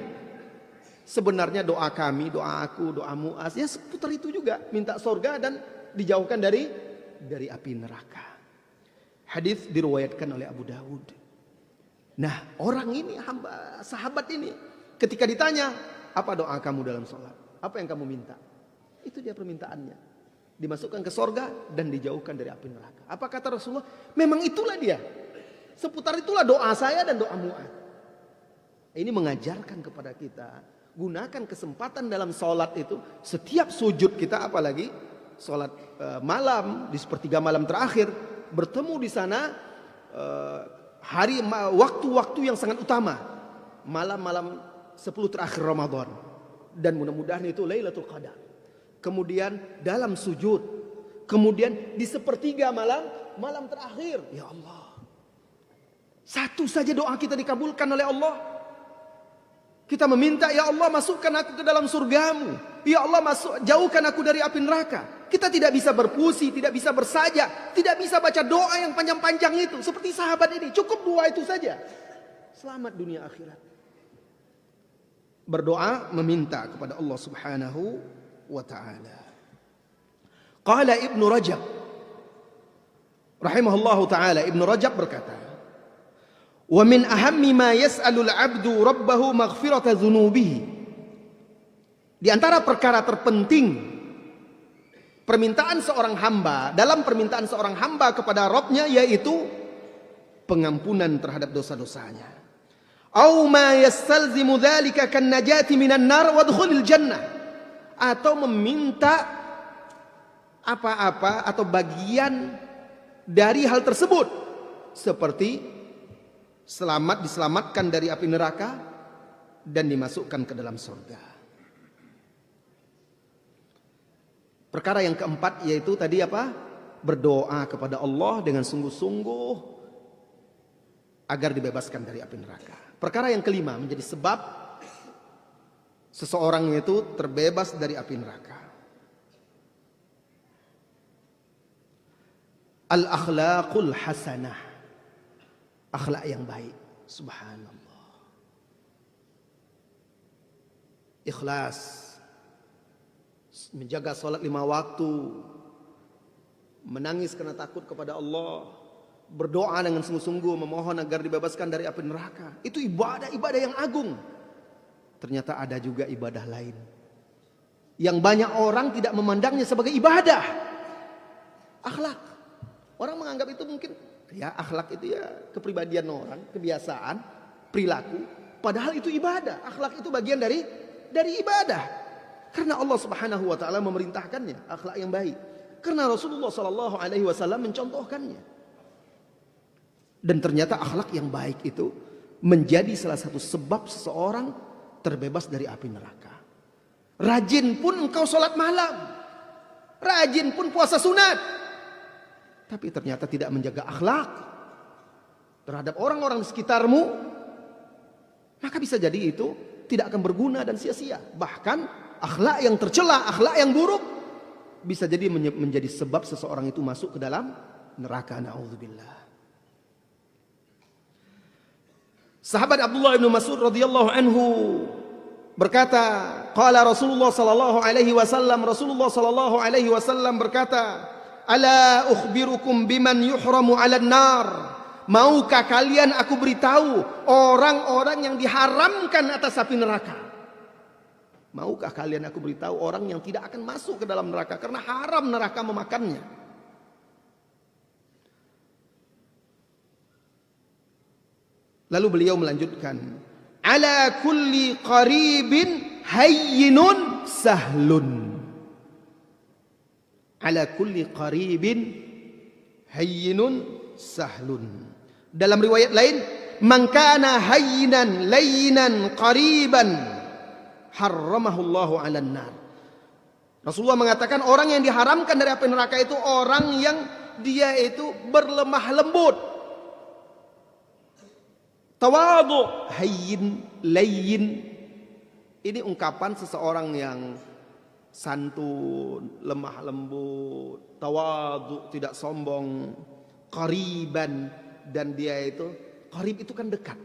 Sebenarnya doa kami, doa aku, doa Mu'adz ya seputar itu juga, minta surga dan dijauhkan dari api neraka. Hadis diriwayatkan oleh Abu Dawud. Nah, orang ini, hamba sahabat ini, ketika ditanya, apa doa kamu dalam sholat? Apa yang kamu minta? Itu dia permintaannya. Dimasukkan ke sorga dan dijauhkan dari api neraka. Apa kata Rasulullah? Memang itulah dia. Seputar itulah doa saya dan doa Mu'adz. Ini mengajarkan kepada kita, gunakan kesempatan dalam sholat itu. Setiap sujud kita, apalagi sholat malam di 1/3 malam terakhir, bertemu di sana waktu-waktu yang sangat utama, malam-malam 10 terakhir Ramadan, dan mudah-mudahan itu Lailatul Qadar. Kemudian dalam sujud, kemudian di 1/3 malam terakhir, ya Allah, satu saja doa kita dikabulkan oleh Allah. Kita meminta, ya Allah, masukkan aku ke dalam surgamu, ya Allah, jauhkan aku dari api neraka. Kita tidak bisa berpuisi, tidak bisa bersajak, tidak bisa baca doa yang panjang-panjang itu seperti sahabat ini. Cukup doa itu saja, selamat dunia akhirat. Berdoa meminta kepada Allah Subhanahu wa ta'ala. Qala Ibnu Rajab rahimahullahu ta'ala, Ibnu Rajab berkata, wa min ahammi ma yas'alul 'abdu rabbahu maghfirata dzunubihi. Di antara perkara terpenting permintaan seorang hamba, dalam permintaan seorang hamba kepada Rabbnya, yaitu pengampunan terhadap dosa-dosanya. Au ma yastalzimu dzalika kan najati minan nar wa dukhulil jannah. Atau meminta apa-apa atau bagian dari hal tersebut, seperti diselamatkan dari api neraka dan dimasukkan ke dalam surga. Perkara yang keempat yaitu tadi apa? Berdoa kepada Allah dengan sungguh-sungguh agar dibebaskan dari api neraka. Perkara yang kelima menjadi sebab seseorang itu terbebas dari api neraka. Al-akhlaqul hasanah. Akhlak yang baik. Subhanallah. Ikhlas. Menjaga salat 5 waktu. Menangis karena takut kepada Allah. Berdoa dengan sungguh-sungguh memohon agar dibebaskan dari api neraka. Itu ibadah yang agung. Ternyata ada juga ibadah lain yang banyak orang tidak memandangnya sebagai ibadah. Akhlak. Orang menganggap itu mungkin ya akhlak itu ya kepribadian orang, kebiasaan, perilaku. Padahal itu ibadah. Akhlak itu bagian dari ibadah. Karena Allah Subhanahu wa taala memerintahkannya, akhlak yang baik. Karena Rasulullah sallallahu alaihi wasallam mencontohkannya. Dan ternyata akhlak yang baik itu menjadi salah satu sebab seseorang terbebas dari api neraka. Rajin pun engkau sholat malam, rajin pun puasa sunat, tapi ternyata tidak menjaga akhlak terhadap orang-orang di sekitarmu, maka bisa jadi itu tidak akan berguna dan sia-sia. Bahkan akhlak yang tercela, akhlak yang buruk bisa jadi menjadi sebab seseorang itu masuk ke dalam neraka. Na'udzubillah. Sahabat Abdullah bin Mas'ud radhiyallahu anhu berkata, qala Rasulullah sallallahu alaihi wasallam berkata, ala ukhbirukum biman yuhramu 'alan nar. Maukah kalian aku beritahu orang-orang yang diharamkan atas api neraka? Maukah kalian aku beritahu orang yang tidak akan masuk ke dalam neraka karena haram neraka memakannya? Lalu beliau melanjutkan, ala kulli qaribin hayyinun sahlun. Ala kulli qaribin hayyinun sahlun. Dalam riwayat lain, man kana hayyinan layyinan qariban harramahullahu 'alan nar. Rasulullah mengatakan orang yang diharamkan dari api neraka itu orang yang dia itu berlemah lembut. Tawadhu, hayyin, layyin. Ini ungkapan seseorang yang santun, lemah lembut, tawadhu, tidak sombong, qariban, dan dia itu qarib itu kan dekat.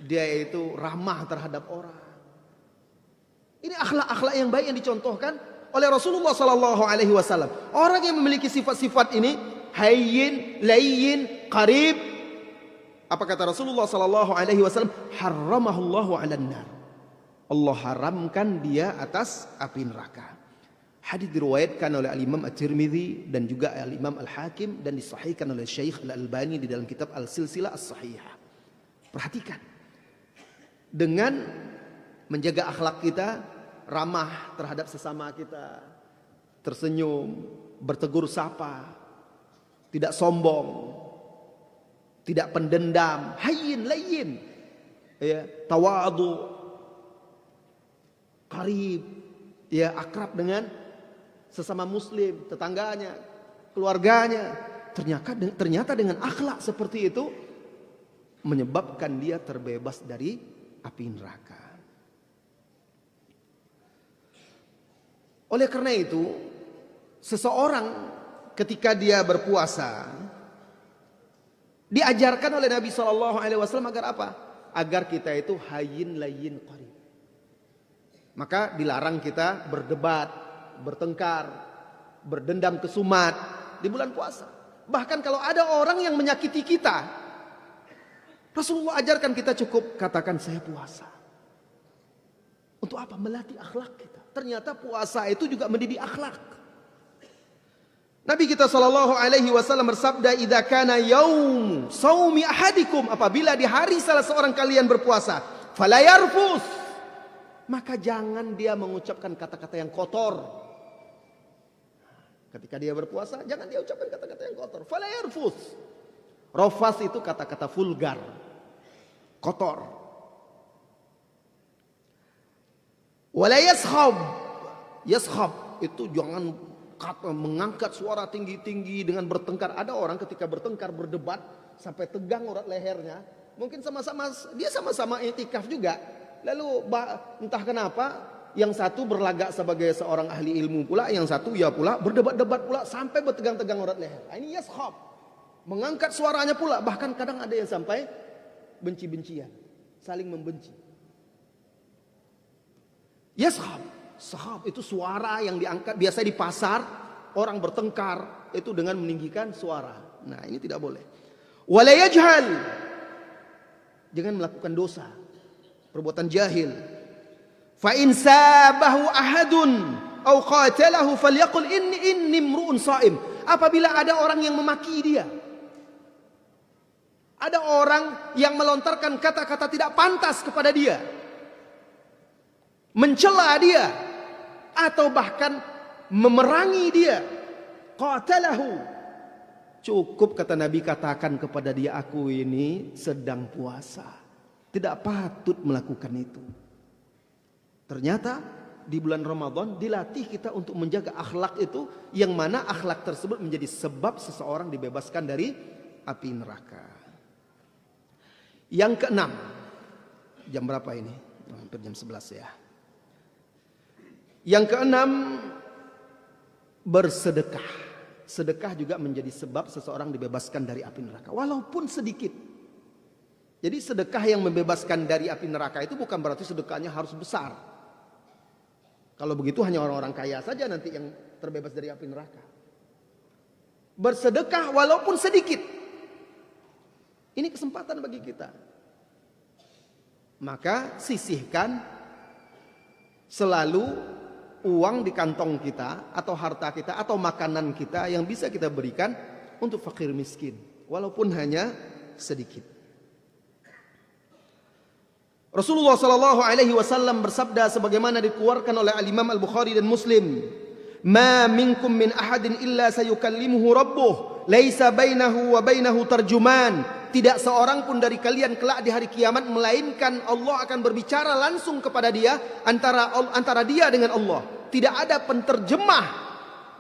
Dia itu ramah terhadap orang. Ini akhlak-akhlak yang baik yang dicontohkan oleh Rasulullah sallallahu alaihi wasallam. Orang yang memiliki sifat-sifat ini, hayyin, layyin, qarib, apa kata Rasulullah sallallahu alaihi wasallam? Harramahullahu 'alan nar. Allah haramkan dia atas api neraka. Hadis diriwayatkan oleh Al-Imam At-Tirmidzi dan juga Al-Imam Al-Hakim dan disahihkan oleh Syekh Al-Albani di dalam kitab Al-Silsilah As-Sahihah. Perhatikan. Dengan menjaga akhlak kita, ramah terhadap sesama kita, tersenyum, bertegur sapa, tidak sombong, tidak pendendam, hayyin, layyin, ya, tawadhu, qarib, ya, akrab dengan sesama muslim, tetangganya, keluarganya. Ternyata dengan akhlak seperti itu menyebabkan dia terbebas dari api neraka. Oleh karena itu, seseorang ketika dia berpuasa diajarkan oleh Nabi SAW agar apa? Agar kita itu hayyin, layyin, qarib. Maka dilarang kita berdebat, bertengkar, berdendam kesumat di bulan puasa. Bahkan kalau ada orang yang menyakiti kita, Rasulullah ajarkan kita cukup katakan saya puasa. Untuk apa? Melatih akhlak kita. Ternyata puasa itu juga mendidik akhlak. Nabi kita sallallahu alaihi wasallam bersabda, "Idza kana yaum shaumi ahadikum," apabila di hari salah seorang kalian berpuasa, "fala yarfus," maka jangan dia mengucapkan kata-kata yang kotor. Ketika dia berpuasa, jangan dia ucapkan kata-kata yang kotor. "Fala yarfus." Rafas itu kata-kata vulgar. kotor. Wala yaskhab. Yaskhab itu jangan mengangkat suara tinggi-tinggi dengan bertengkar. Ada orang ketika bertengkar berdebat sampai tegang urat lehernya. Mungkin dia sama-sama i'tikaf juga. Lalu entah kenapa yang satu berlagak sebagai seorang ahli ilmu pula, yang satu ya pula berdebat-debat pula sampai bertegang-tegang urat leher. Ini yaskhab. Mengangkat suaranya pula, bahkan kadang ada yang sampai benci-bencian, saling membenci. Yaskhab, sahab itu suara yang diangkat biasa di pasar, orang bertengkar itu dengan meninggikan suara. Nah, ini tidak boleh. Wala yajhal. Jangan melakukan dosa, perbuatan jahil. Fa in sabahu ahadun au qatalahu falyaqul inni imru'un sha'im. Apabila ada orang yang memaki dia, ada orang yang melontarkan kata-kata tidak pantas kepada dia, mencela dia, atau bahkan memerangi dia, qatalahu, cukup kata Nabi katakan kepada dia, aku ini sedang puasa, tidak patut melakukan itu. Ternyata di bulan Ramadan dilatih kita untuk menjaga akhlak itu, yang mana akhlak tersebut menjadi sebab seseorang dibebaskan dari api neraka. Yang keenam, jam berapa ini? Hampir jam 11 ya. Yang keenam, bersedekah. Sedekah juga menjadi sebab seseorang dibebaskan dari api neraka, walaupun sedikit. Jadi sedekah yang membebaskan dari api neraka itu bukan berarti sedekahnya harus besar. Kalau begitu hanya orang-orang kaya saja nanti yang terbebas dari api neraka. Bersedekah walaupun sedikit. Ini kesempatan bagi kita. Maka sisihkan selalu uang di kantong kita, atau harta kita, atau makanan kita yang bisa kita berikan untuk fakir miskin, walaupun hanya sedikit. Rasulullah Shallallahu Alaihi Wasallam bersabda sebagaimana dikeluarkan oleh Al-Imam Al-Bukhari dan Muslim, "Ma minkum min ahadin illa sayukallimuhu rabbuh, laisa bainahu wa bainahu tarjuman." Tidak seorang pun dari kalian kelak di hari kiamat melainkan Allah akan berbicara langsung kepada dia, antara dia dengan Allah. Tidak ada penterjemah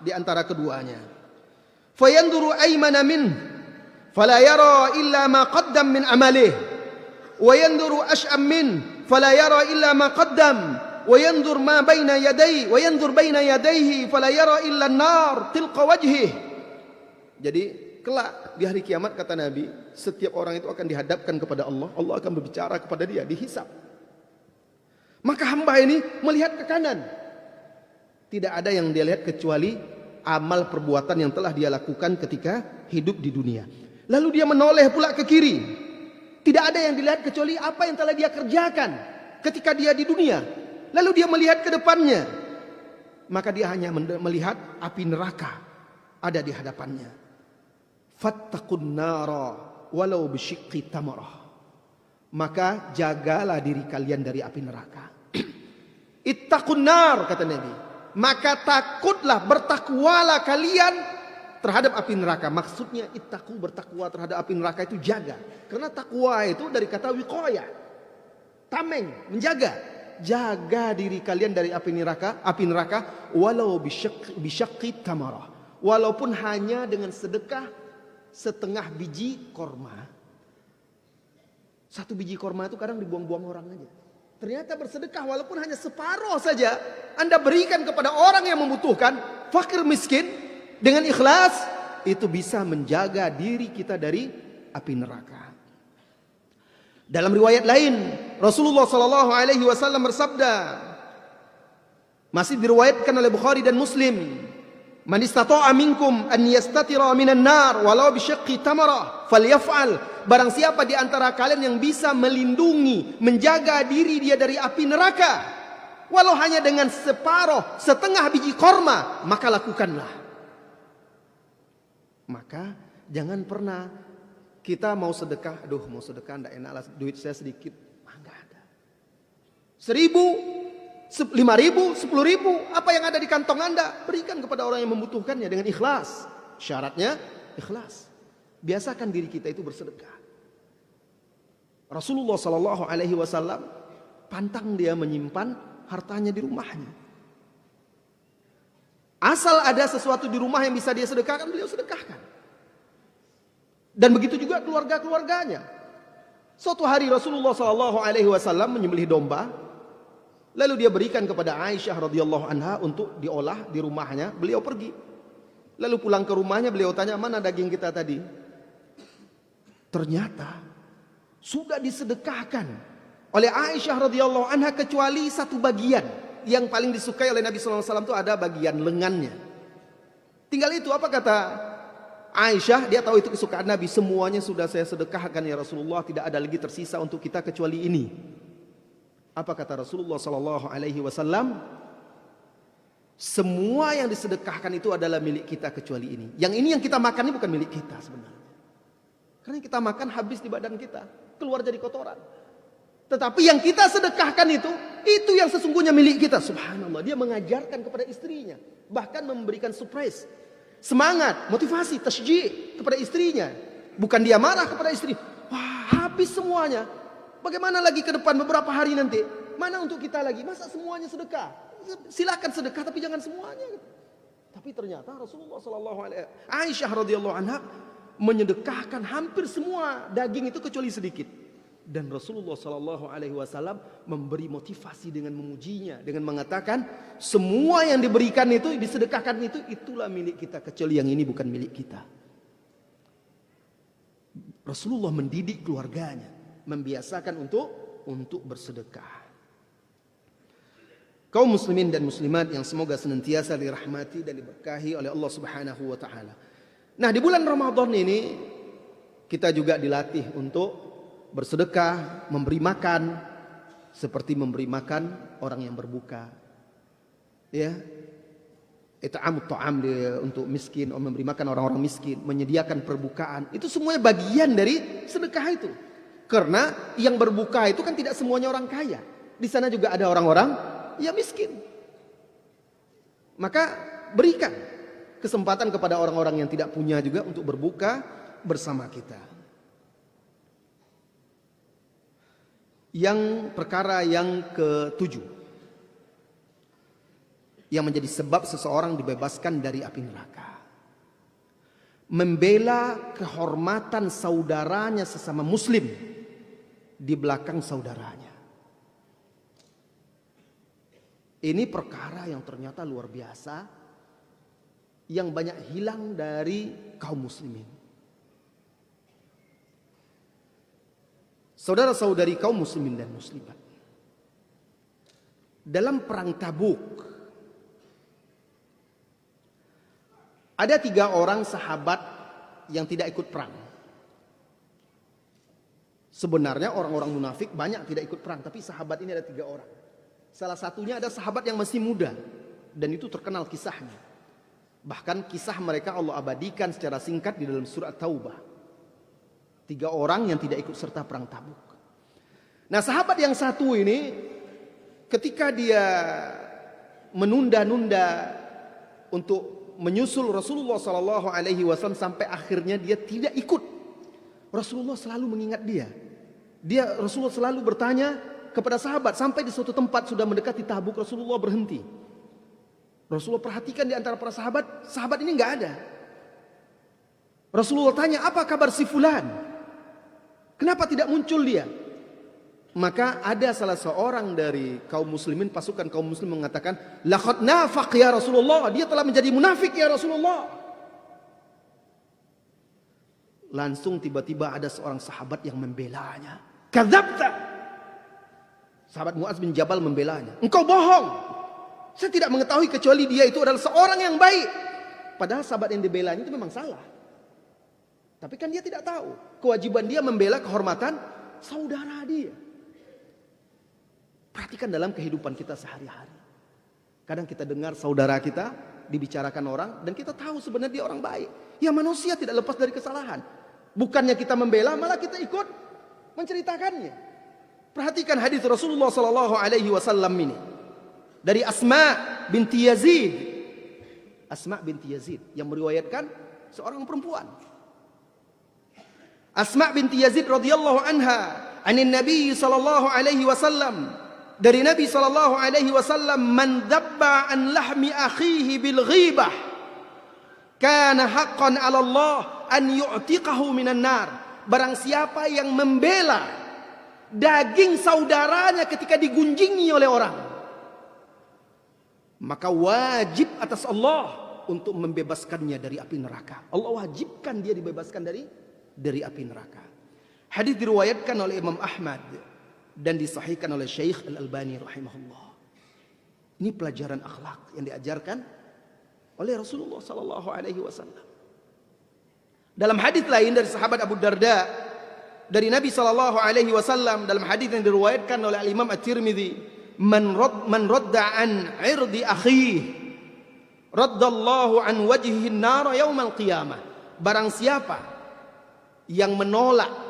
di antara keduanya. Fayanduru aymana min fala yara illa ma qaddam min amalih, wa yanduru ash'am min fala yara illa ma qaddam, wa yandur ma baina yadayhi wa yandur baina yadayhi fala yara illa an-nar tilqa wajhihi. Jadi kelak di hari kiamat kata Nabi, setiap orang itu akan dihadapkan kepada Allah. Allah akan berbicara kepada dia, dihisab. Maka hamba ini melihat ke kanan. Tidak ada yang dia lihat kecuali amal perbuatan yang telah dia lakukan ketika hidup di dunia. Lalu dia menoleh pula ke kiri. Tidak ada yang dilihat kecuali apa yang telah dia kerjakan ketika dia di dunia. Lalu dia melihat ke depannya. Maka dia hanya melihat api neraka ada di hadapannya. Fattaqun nara walau bisyiqqi tamarah. Maka jagalah diri kalian dari api neraka. Ittaqun nar kata Nabi. Maka takutlah, bertakwalah kalian terhadap api neraka. Maksudnya ittaqu, bertakwa terhadap api neraka itu jaga. Karena takwa itu dari kata wiqayah, tameng, menjaga. Jaga diri kalian dari api neraka walau bisyiqqi tamarah. Walaupun hanya dengan sedekah setengah biji korma. Satu biji korma itu kadang dibuang-buang orang aja. Ternyata bersedekah walaupun hanya separuh saja, Anda berikan kepada orang yang membutuhkan, fakir miskin, dengan ikhlas, itu bisa menjaga diri kita dari api neraka. Dalam riwayat lain, Rasulullah Shallallahu Alaihi Wasallam bersabda, masih diriwayatkan oleh Bukhari dan Muslim, "Man istata'a minkum an yastatira minan nar walau bisyiqqi tamarah falyaf'al." Barang siapa di antara kalian yang bisa melindungi, menjaga diri dia dari api neraka, walau hanya dengan separuh, setengah biji korma, maka lakukanlah. Maka jangan pernah kita mau sedekah, aduh mau sedekah enggak enak lah, duit saya sedikit. Enggak ada. 1.000, 5.000, 10.000, apa yang ada di kantong Anda, berikan kepada orang yang membutuhkannya dengan ikhlas. Syaratnya ikhlas. Biasakan diri kita itu bersedekah. Rasulullah Sallallahu Alaihi Wasallam pantang dia menyimpan hartanya di rumahnya. Asal ada sesuatu di rumah yang bisa dia sedekahkan, beliau sedekahkan. Dan begitu juga keluarga-keluarganya. Suatu hari Rasulullah Sallallahu Alaihi Wasallam menyembelih domba, lalu dia berikan kepada Aisyah radhiyallahu anha untuk diolah di rumahnya. Beliau pergi, lalu pulang ke rumahnya, beliau tanya, mana daging kita tadi? Ternyata sudah disedekahkan oleh Aisyah radhiyallahu anha kecuali satu bagian yang paling disukai oleh Nabi sallallahu alaihi wasallam, itu ada bagian lengannya. Tinggal itu. Apa kata Aisyah? Dia tahu itu kesukaan Nabi. Semuanya sudah saya sedekahkan ya Rasulullah, tidak ada lagi tersisa untuk kita kecuali ini. Apa kata Rasulullah sallallahu alaihi wasallam? Semua yang disedekahkan itu adalah milik kita kecuali ini. Yang ini yang kita makan ini bukan milik kita sebenarnya. Karena kita makan habis di badan kita, keluar jadi kotoran. Tetapi yang kita sedekahkan itu yang sesungguhnya milik kita. Subhanallah, dia mengajarkan kepada istrinya, bahkan memberikan surprise, semangat, motivasi, tasjih kepada istrinya. Bukan dia marah kepada istri, wah habis semuanya, bagaimana lagi ke depan beberapa hari nanti? Mana untuk kita lagi? Masa semuanya sedekah? Silakan sedekah tapi jangan semuanya. Tapi ternyata Rasulullah sallallahu alaihi wasallam, Aisyah radhiyallahu anha menyedekahkan hampir semua daging itu kecuali sedikit. Dan Rasulullah sallallahu alaihi wasallam memberi motivasi dengan memujinya, dengan mengatakan semua yang diberikan itu, disedekahkan itu, itulah milik kita kecuali yang ini bukan milik kita. Rasulullah mendidik keluarganya, membiasakan untuk bersedekah. Kaum muslimin dan muslimat yang semoga senantiasa dirahmati dan diberkahi oleh Allah Subhanahu wa taala. Nah, di bulan Ramadan ini kita juga dilatih untuk bersedekah, memberi makan seperti memberi makan orang yang berbuka. Ya. It'amut ta'am untuk miskin, memberi makan orang-orang miskin, menyediakan perbukaan. Itu semuanya bagian dari sedekah itu. Karena yang berbuka itu kan tidak semuanya orang kaya. Di sana juga ada orang-orang yang miskin. Maka berikan kesempatan kepada orang-orang yang tidak punya juga untuk berbuka bersama kita. Yang perkara yang ke-7 yang menjadi sebab seseorang dibebaskan dari api neraka, membela kehormatan saudaranya sesama muslim di belakang saudaranya. Ini perkara yang ternyata luar biasa, yang banyak hilang dari kaum muslimin. Saudara-saudari kaum muslimin dan muslimat, dalam perang Tabuk ada 3 orang sahabat yang tidak ikut perang. Sebenarnya orang-orang munafik banyak tidak ikut perang, tapi sahabat ini ada 3 orang. Salah satunya ada sahabat yang masih muda, dan itu terkenal kisahnya. Bahkan kisah mereka Allah abadikan secara singkat di dalam surat Taubah. 3 orang yang tidak ikut serta perang Tabuk. Nah, sahabat yang satu ini ketika dia menunda-nunda untuk menyusul Rasulullah sallallahu alaihi wasallam sampai akhirnya dia tidak ikut, Rasulullah selalu mengingat dia. Rasulullah selalu bertanya kepada sahabat, sampai di suatu tempat sudah mendekati Tabuk, Rasulullah berhenti. Rasulullah perhatikan di antara para sahabat ini nggak ada. Rasulullah tanya, apa kabar si fulan? Kenapa tidak muncul dia? Maka ada salah seorang dari kaum muslimin, pasukan kaum muslim mengatakan, laqad nafaq ya Rasulullah, dia telah menjadi munafik ya Rasulullah. Langsung tiba-tiba ada seorang sahabat yang membelanya. Kadzabta. Sahabat Muaz bin Jabal membelanya. Engkau bohong. Saya tidak mengetahui kecuali dia itu adalah seorang yang baik. Padahal sahabat yang dibelanya itu memang salah. Tapi kan dia tidak tahu kewajiban dia membela kehormatan saudara dia. Perhatikan dalam kehidupan kita sehari-hari. Kadang kita dengar saudara kita dibicarakan orang dan kita tahu sebenarnya dia orang baik. Ya, manusia tidak lepas dari kesalahan. Bukannya kita membela, malah kita ikut menceritakannya. Perhatikan hadis Rasulullah sallallahu alaihi wasallam ini dari Asma binti Yazid. Asma binti Yazid yang meriwayatkan seorang perempuan. Asma binti Yazid radhiyallahu anha, Anin Nabi sallallahu alaihi wasallam, dari Nabi sallallahu alaihi wasallam, man dabba an lahmi akhihi bil ghibah kana haqqan 'ala Allah an yu'tiqahu minan nar. Barang siapa yang membela daging saudaranya ketika digunjingi oleh orang, maka wajib atas Allah untuk membebaskannya dari api neraka. Allah wajibkan dia dibebaskan dari api neraka. Hadis diriwayatkan oleh Imam Ahmad dan disahihkan oleh Syekh Al-Albani rahimahullah. Ini pelajaran akhlak yang diajarkan oleh Rasulullah sallallahu alaihi wasallam. Dalam hadis lain dari sahabat Abu Darda, dari Nabi sallallahu alaihi wasallam, dalam hadis yang diriwayatkan oleh Imam At-Tirmidzi, man radda an 'irdi akhihi raddallahu an wajhihi an-nar yaumal qiyamah. Barang siapa yang menolak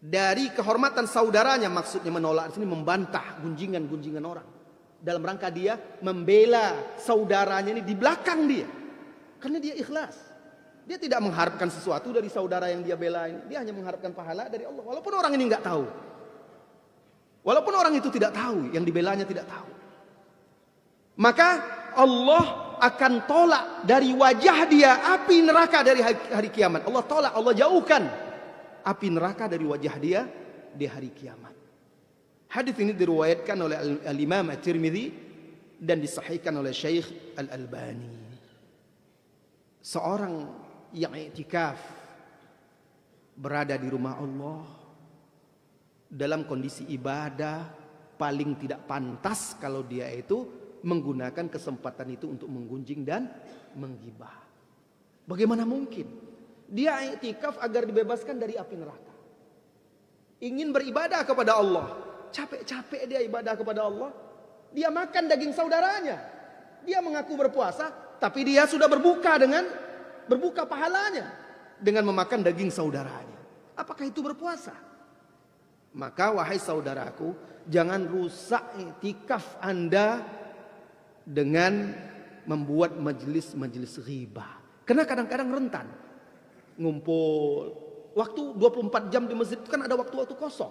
dari kehormatan saudaranya, maksudnya menolak di sini membantah gunjingan-gunjingan orang, dalam rangka dia membela saudaranya ini di belakang dia, karena dia ikhlas. Dia tidak mengharapkan sesuatu dari saudara yang dia bela ini. Dia hanya mengharapkan pahala dari Allah, walaupun orang ini nggak tahu, walaupun orang itu tidak tahu, yang dibelanya tidak tahu. Maka Allah akan tolak dari wajah dia api neraka dari hari kiamat. Allah tolak, Allah jauhkan api neraka dari wajah dia di hari kiamat. Hadis ini diriwayatkan oleh Al-Imam At-Tirmidzi dan disahihkan oleh Syekh Al-Albani. Seorang yang i'tikaf berada di rumah Allah dalam kondisi ibadah, paling tidak pantas kalau dia itu menggunakan kesempatan itu untuk menggunjing dan menggibah. Bagaimana mungkin? Dia i'tikaf agar dibebaskan dari api neraka. Ingin beribadah kepada Allah. Capek-capek dia ibadah kepada Allah. Dia makan daging saudaranya. Dia mengaku berpuasa, tapi dia sudah berbuka pahalanya dengan memakan daging saudaranya. Apakah itu berpuasa? Maka wahai saudaraku, jangan rusak i'tikaf Anda dengan membuat majelis-majelis ghibah. Karena kadang-kadang rentan ngumpul. Waktu 24 jam di masjid itu kan ada waktu-waktu kosong.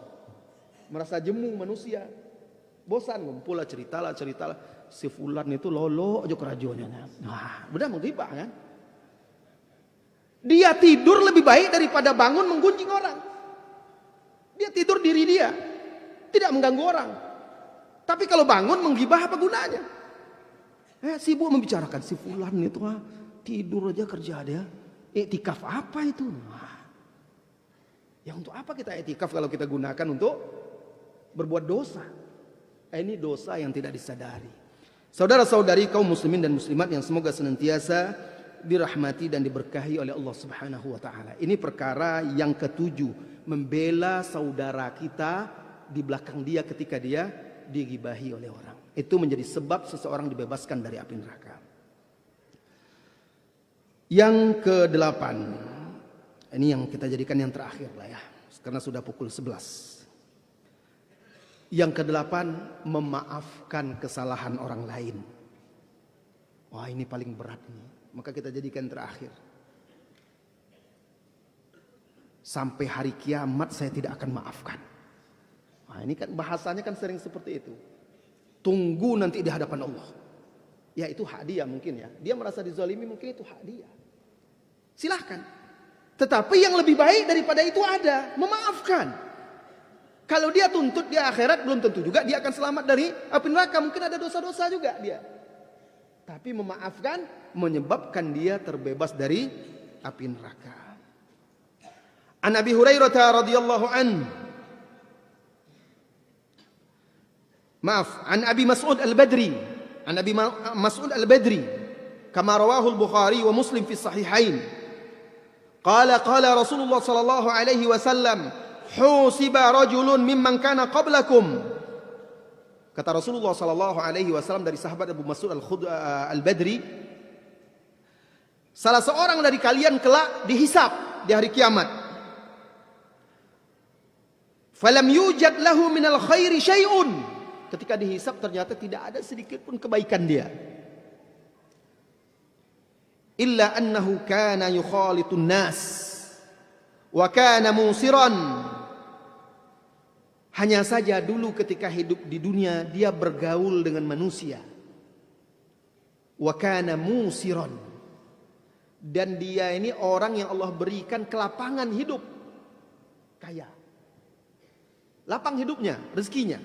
Merasa jemu manusia. Bosan ngumpul lah, ceritalah. Si fulan itu lolo aja kerajuannya. Nah, benar menggibah kan? Dia tidur lebih baik daripada bangun menggunjing orang. Dia tidur diri dia, tidak mengganggu orang. Tapi kalau bangun menggibah apa gunanya? Sibuk membicarakan si fulan itu tidur aja kerja dia. I'tikaf apa itu? Ya untuk apa kita i'tikaf kalau kita gunakan untuk berbuat dosa? Ini dosa yang tidak disadari. Saudara-saudari kaum muslimin dan muslimat yang semoga senantiasa dirahmati dan diberkahi oleh Allah Subhanahu wa taala. Ini perkara yang ketujuh, membela saudara kita di belakang dia ketika dia digibahi oleh orang. Itu menjadi sebab seseorang dibebaskan dari api neraka. Yang ke-8, ini yang kita jadikan yang terakhir lah ya, karena sudah pukul 11. Yang ke-8, memaafkan kesalahan orang lain. Wah, ini paling berat ini, maka kita jadikan terakhir. Sampai hari kiamat saya tidak akan maafkan. Nah, ini kan bahasanya kan sering seperti itu. Tunggu nanti di hadapan Allah. Ya itu hak dia mungkin ya. Dia merasa dizalimi, mungkin itu hak dia. Silahkan. Tetapi yang lebih baik daripada itu ada. Memaafkan. Kalau dia tuntut di akhirat, belum tentu juga dia akan selamat dari api neraka. Mungkin ada dosa-dosa juga dia. Tapi memaafkan menyebabkan dia terbebas dari api neraka. An Abi Hurairah radhiyallahu an. An Abi Mas'ud Al-Badri. An Abi Mas'ud Al-Badri. Kama rawahu Al-Bukhari wa Muslim fi sahihain. Qala Rasulullah sallallahu alaihi wasallam, husiba rajulun mimman kana qablakum. Kata Rasulullah sallallahu alaihi wasallam dari sahabat Abu Mas'ud Al-Badri, salah seorang dari kalian kelak dihisab di hari kiamat. Falam yujad lahu minal khairi syai'un. Ketika dihisab ternyata tidak ada sedikit pun kebaikan dia. Illa annahu kana yukhalitun nas wa kana musiran. Hanya saja dulu ketika hidup di dunia dia bergaul dengan manusia. Wa kana musiran. Dan dia ini orang yang Allah berikan kelapangan hidup. Kaya. Lapang hidupnya, rezekinya.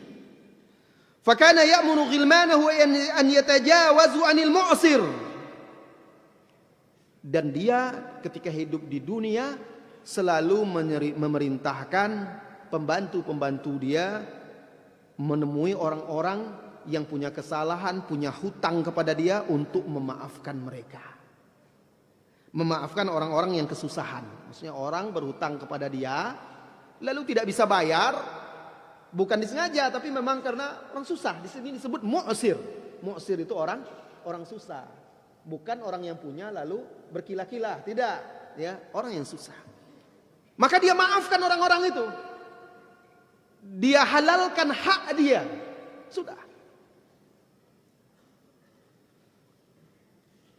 Fakana ya'muru ghilmanahu an yatajawazu 'anil mu'sir. Dan dia ketika hidup di dunia selalu memerintahkan pembantu-pembantu dia menemui orang-orang yang punya kesalahan, punya hutang kepada dia untuk memaafkan mereka. Memaafkan orang-orang yang kesusahan. Maksudnya orang berhutang kepada dia lalu tidak bisa bayar, bukan disengaja tapi memang karena orang susah. Di sini disebut mu'sir. Mu'sir itu orang susah. Bukan orang yang punya lalu berkilah-kilah, tidak, ya, orang yang susah. Maka dia maafkan orang-orang itu. Dia halalkan hak dia. Sudah.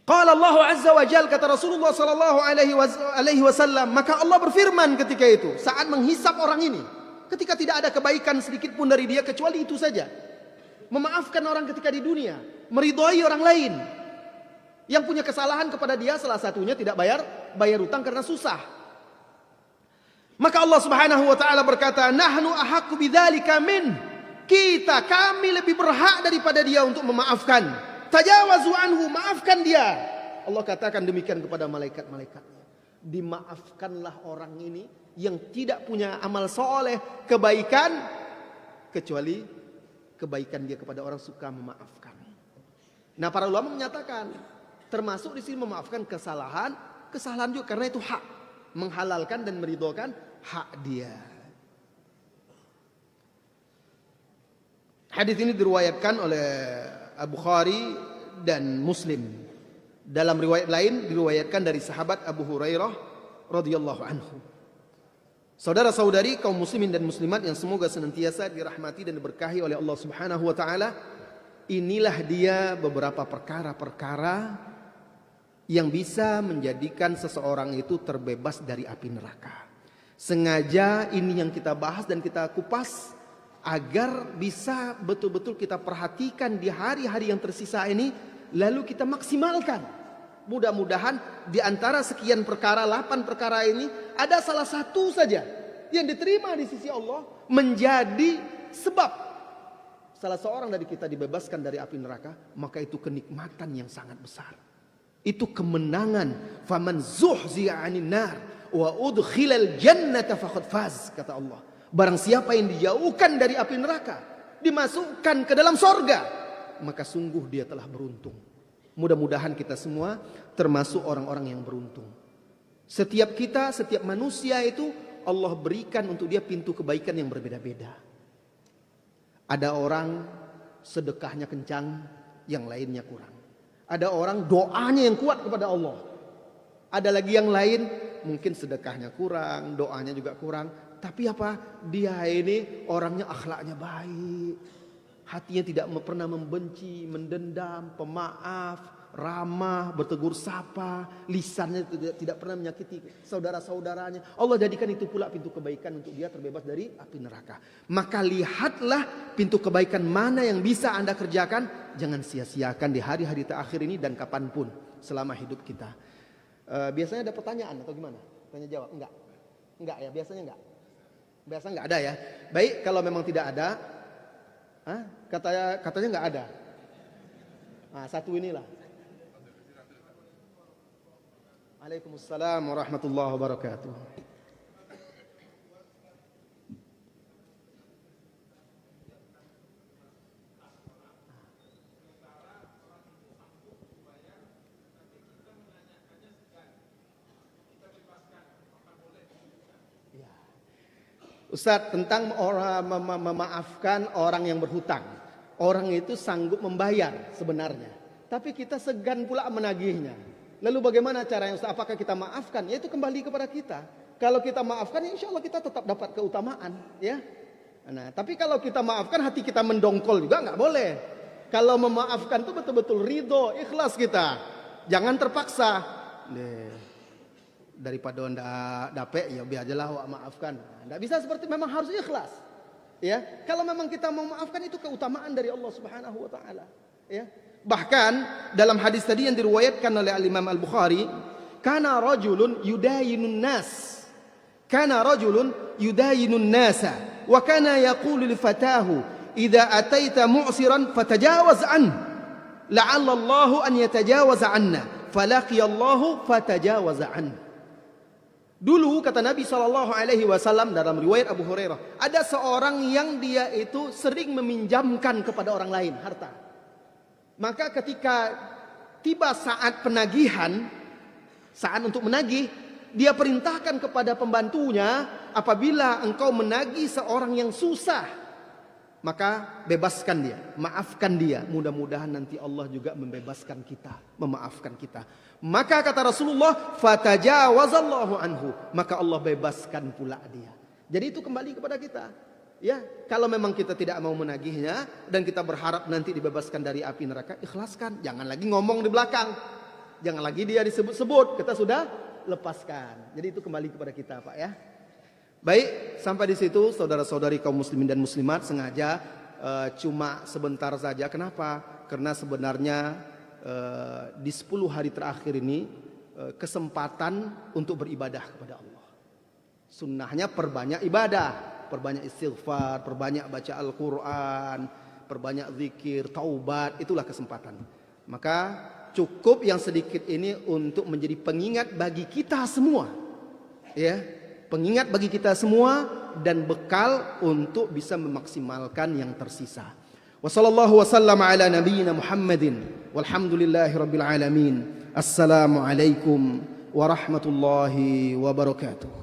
Qala Allah Azza wa Jalla, kata Rasulullah sallallahu alaihi wasallam, maka Allah berfirman ketika itu saat menghisap orang ini, ketika tidak ada kebaikan sedikit pun dari dia kecuali itu saja. Memaafkan orang ketika di dunia, meridhai orang lain yang punya kesalahan kepada dia, salah satunya tidak bayar utang karena susah. Maka Allah Subhanahu wa taala berkata, "Nahnu ahaqqu bidzalika min." Kami lebih berhak daripada dia untuk memaafkan. Tajawazu anhu, maafkan dia. Allah katakan demikian kepada malaikat-malaikatnya. Dimaafkanlah orang ini yang tidak punya amal soleh, kebaikan, kecuali kebaikan dia kepada orang suka memaafkan. Nah, para ulama menyatakan termasuk di sini memaafkan kesalahan juga karena itu hak, menghalalkan dan meridhokan hak dia. Hadis ini diriwayatkan oleh Al-Bukhari dan Muslim. Dalam riwayat lain diriwayatkan dari sahabat Abu Hurairah radhiyallahu anhu. Saudara-saudari kaum muslimin dan muslimat yang semoga senantiasa dirahmati dan diberkahi oleh Allah Subhanahu wa taala, inilah dia beberapa perkara-perkara yang bisa menjadikan seseorang itu terbebas dari api neraka. Sengaja ini yang kita bahas dan kita kupas agar bisa betul-betul kita perhatikan di hari-hari yang tersisa ini, lalu kita maksimalkan. Mudah-mudahan di antara sekian perkara, 8 perkara ini, ada salah satu saja yang diterima di sisi Allah menjadi sebab salah seorang dari kita dibebaskan dari api neraka, maka itu kenikmatan yang sangat besar. Itu kemenangan. Faman zuhziya 'anil nar wa udkhilal jannata faqad faz, kata Allah. Barang siapa yang dijauhkan dari api neraka, dimasukkan ke dalam sorga, maka sungguh dia telah beruntung. Mudah-mudahan kita semua termasuk orang-orang yang beruntung. Setiap kita, setiap manusia itu Allah berikan untuk dia pintu kebaikan yang berbeda-beda. Ada orang sedekahnya kencang, yang lainnya kurang. Ada orang doanya yang kuat kepada Allah. Ada lagi yang lain mungkin sedekahnya kurang, doanya juga kurang. Tapi apa? Dia ini orangnya akhlaknya baik. Hatinya tidak pernah membenci, mendendam, pemaaf, ramah, bertegur sapa. Lisannya tidak pernah menyakiti saudara-saudaranya. Allah jadikan itu pula pintu kebaikan untuk dia terbebas dari api neraka. Maka lihatlah pintu kebaikan mana yang bisa Anda kerjakan. Jangan sia-siakan di hari-hari terakhir ini dan kapanpun selama hidup kita. Biasanya ada pertanyaan atau gimana? Tanya jawab? Enggak ya, biasanya enggak. Biasanya enggak ada ya. Baik, kalau memang tidak ada, katanya enggak ada. Nah, satu inilah. Waalaikumsalam warahmatullahi wabarakatuh. Ustaz, tentang orang memaafkan orang yang berhutang. Orang itu sanggup membayar sebenarnya, tapi kita segan pula menagihnya. Lalu bagaimana caranya Ustaz? Apakah kita maafkan? Ya itu kembali kepada kita. Kalau kita maafkan, ya insya Allah kita tetap dapat keutamaan, ya. Nah, tapi kalau kita maafkan hati kita mendongkol juga nggak boleh. Kalau memaafkan itu betul-betul ridho, ikhlas kita. Jangan terpaksa. daripada ndak dapet ya biarlah wak maafkan. Ndak bisa seperti, memang harus ikhlas. Ya, kalau memang kita mau maafkan itu keutamaan dari Allah Subhanahu wa taala, ya. Bahkan dalam hadis tadi yang diriwayatkan oleh Al-Imam Al-Bukhari, kana rajulun yudayinun nas. Kana rajulun yudayinun nasa wa kana yaqulu li fatahu idza ataita mu'siran fatajawaz an la'alla Allahu an yatajawaza anna falaqiya Allahu fatajawaza an. Dulu kata Nabi SAW dalam riwayat Abu Hurairah, ada seorang yang dia itu sering meminjamkan kepada orang lain harta. Maka ketika tiba saat penagihan, saat untuk menagih, dia perintahkan kepada pembantunya, apabila engkau menagih seorang yang susah, maka bebaskan dia, maafkan dia. Mudah-mudahan nanti Allah juga membebaskan kita, memaafkan kita. Maka kata Rasulullah, fatajawazallahu anhu, maka Allah bebaskan pula dia. Jadi itu kembali kepada kita. Ya, kalau memang kita tidak mau menagihnya dan kita berharap nanti dibebaskan dari api neraka, ikhlaskan. Jangan lagi ngomong di belakang. Jangan lagi dia disebut-sebut, kita sudah lepaskan. Jadi itu kembali kepada kita, Pak, ya. Baik, sampai di situ saudara-saudari kaum muslimin dan muslimat, sengaja cuma sebentar saja. Kenapa? Karena sebenarnya di 10 hari terakhir ini kesempatan untuk beribadah kepada Allah. Sunnahnya perbanyak ibadah, perbanyak istighfar, perbanyak baca Al-Quran, perbanyak zikir, taubat, itulah kesempatan. Maka cukup yang sedikit ini untuk menjadi pengingat bagi kita semua, ya, pengingat bagi kita semua dan bekal untuk bisa memaksimalkan yang tersisa. Wassallallahu wasallam ala nabiyyina Muhammadin walhamdulillahi rabbil alamin. Assalamualaikum warahmatullahi wabarakatuh.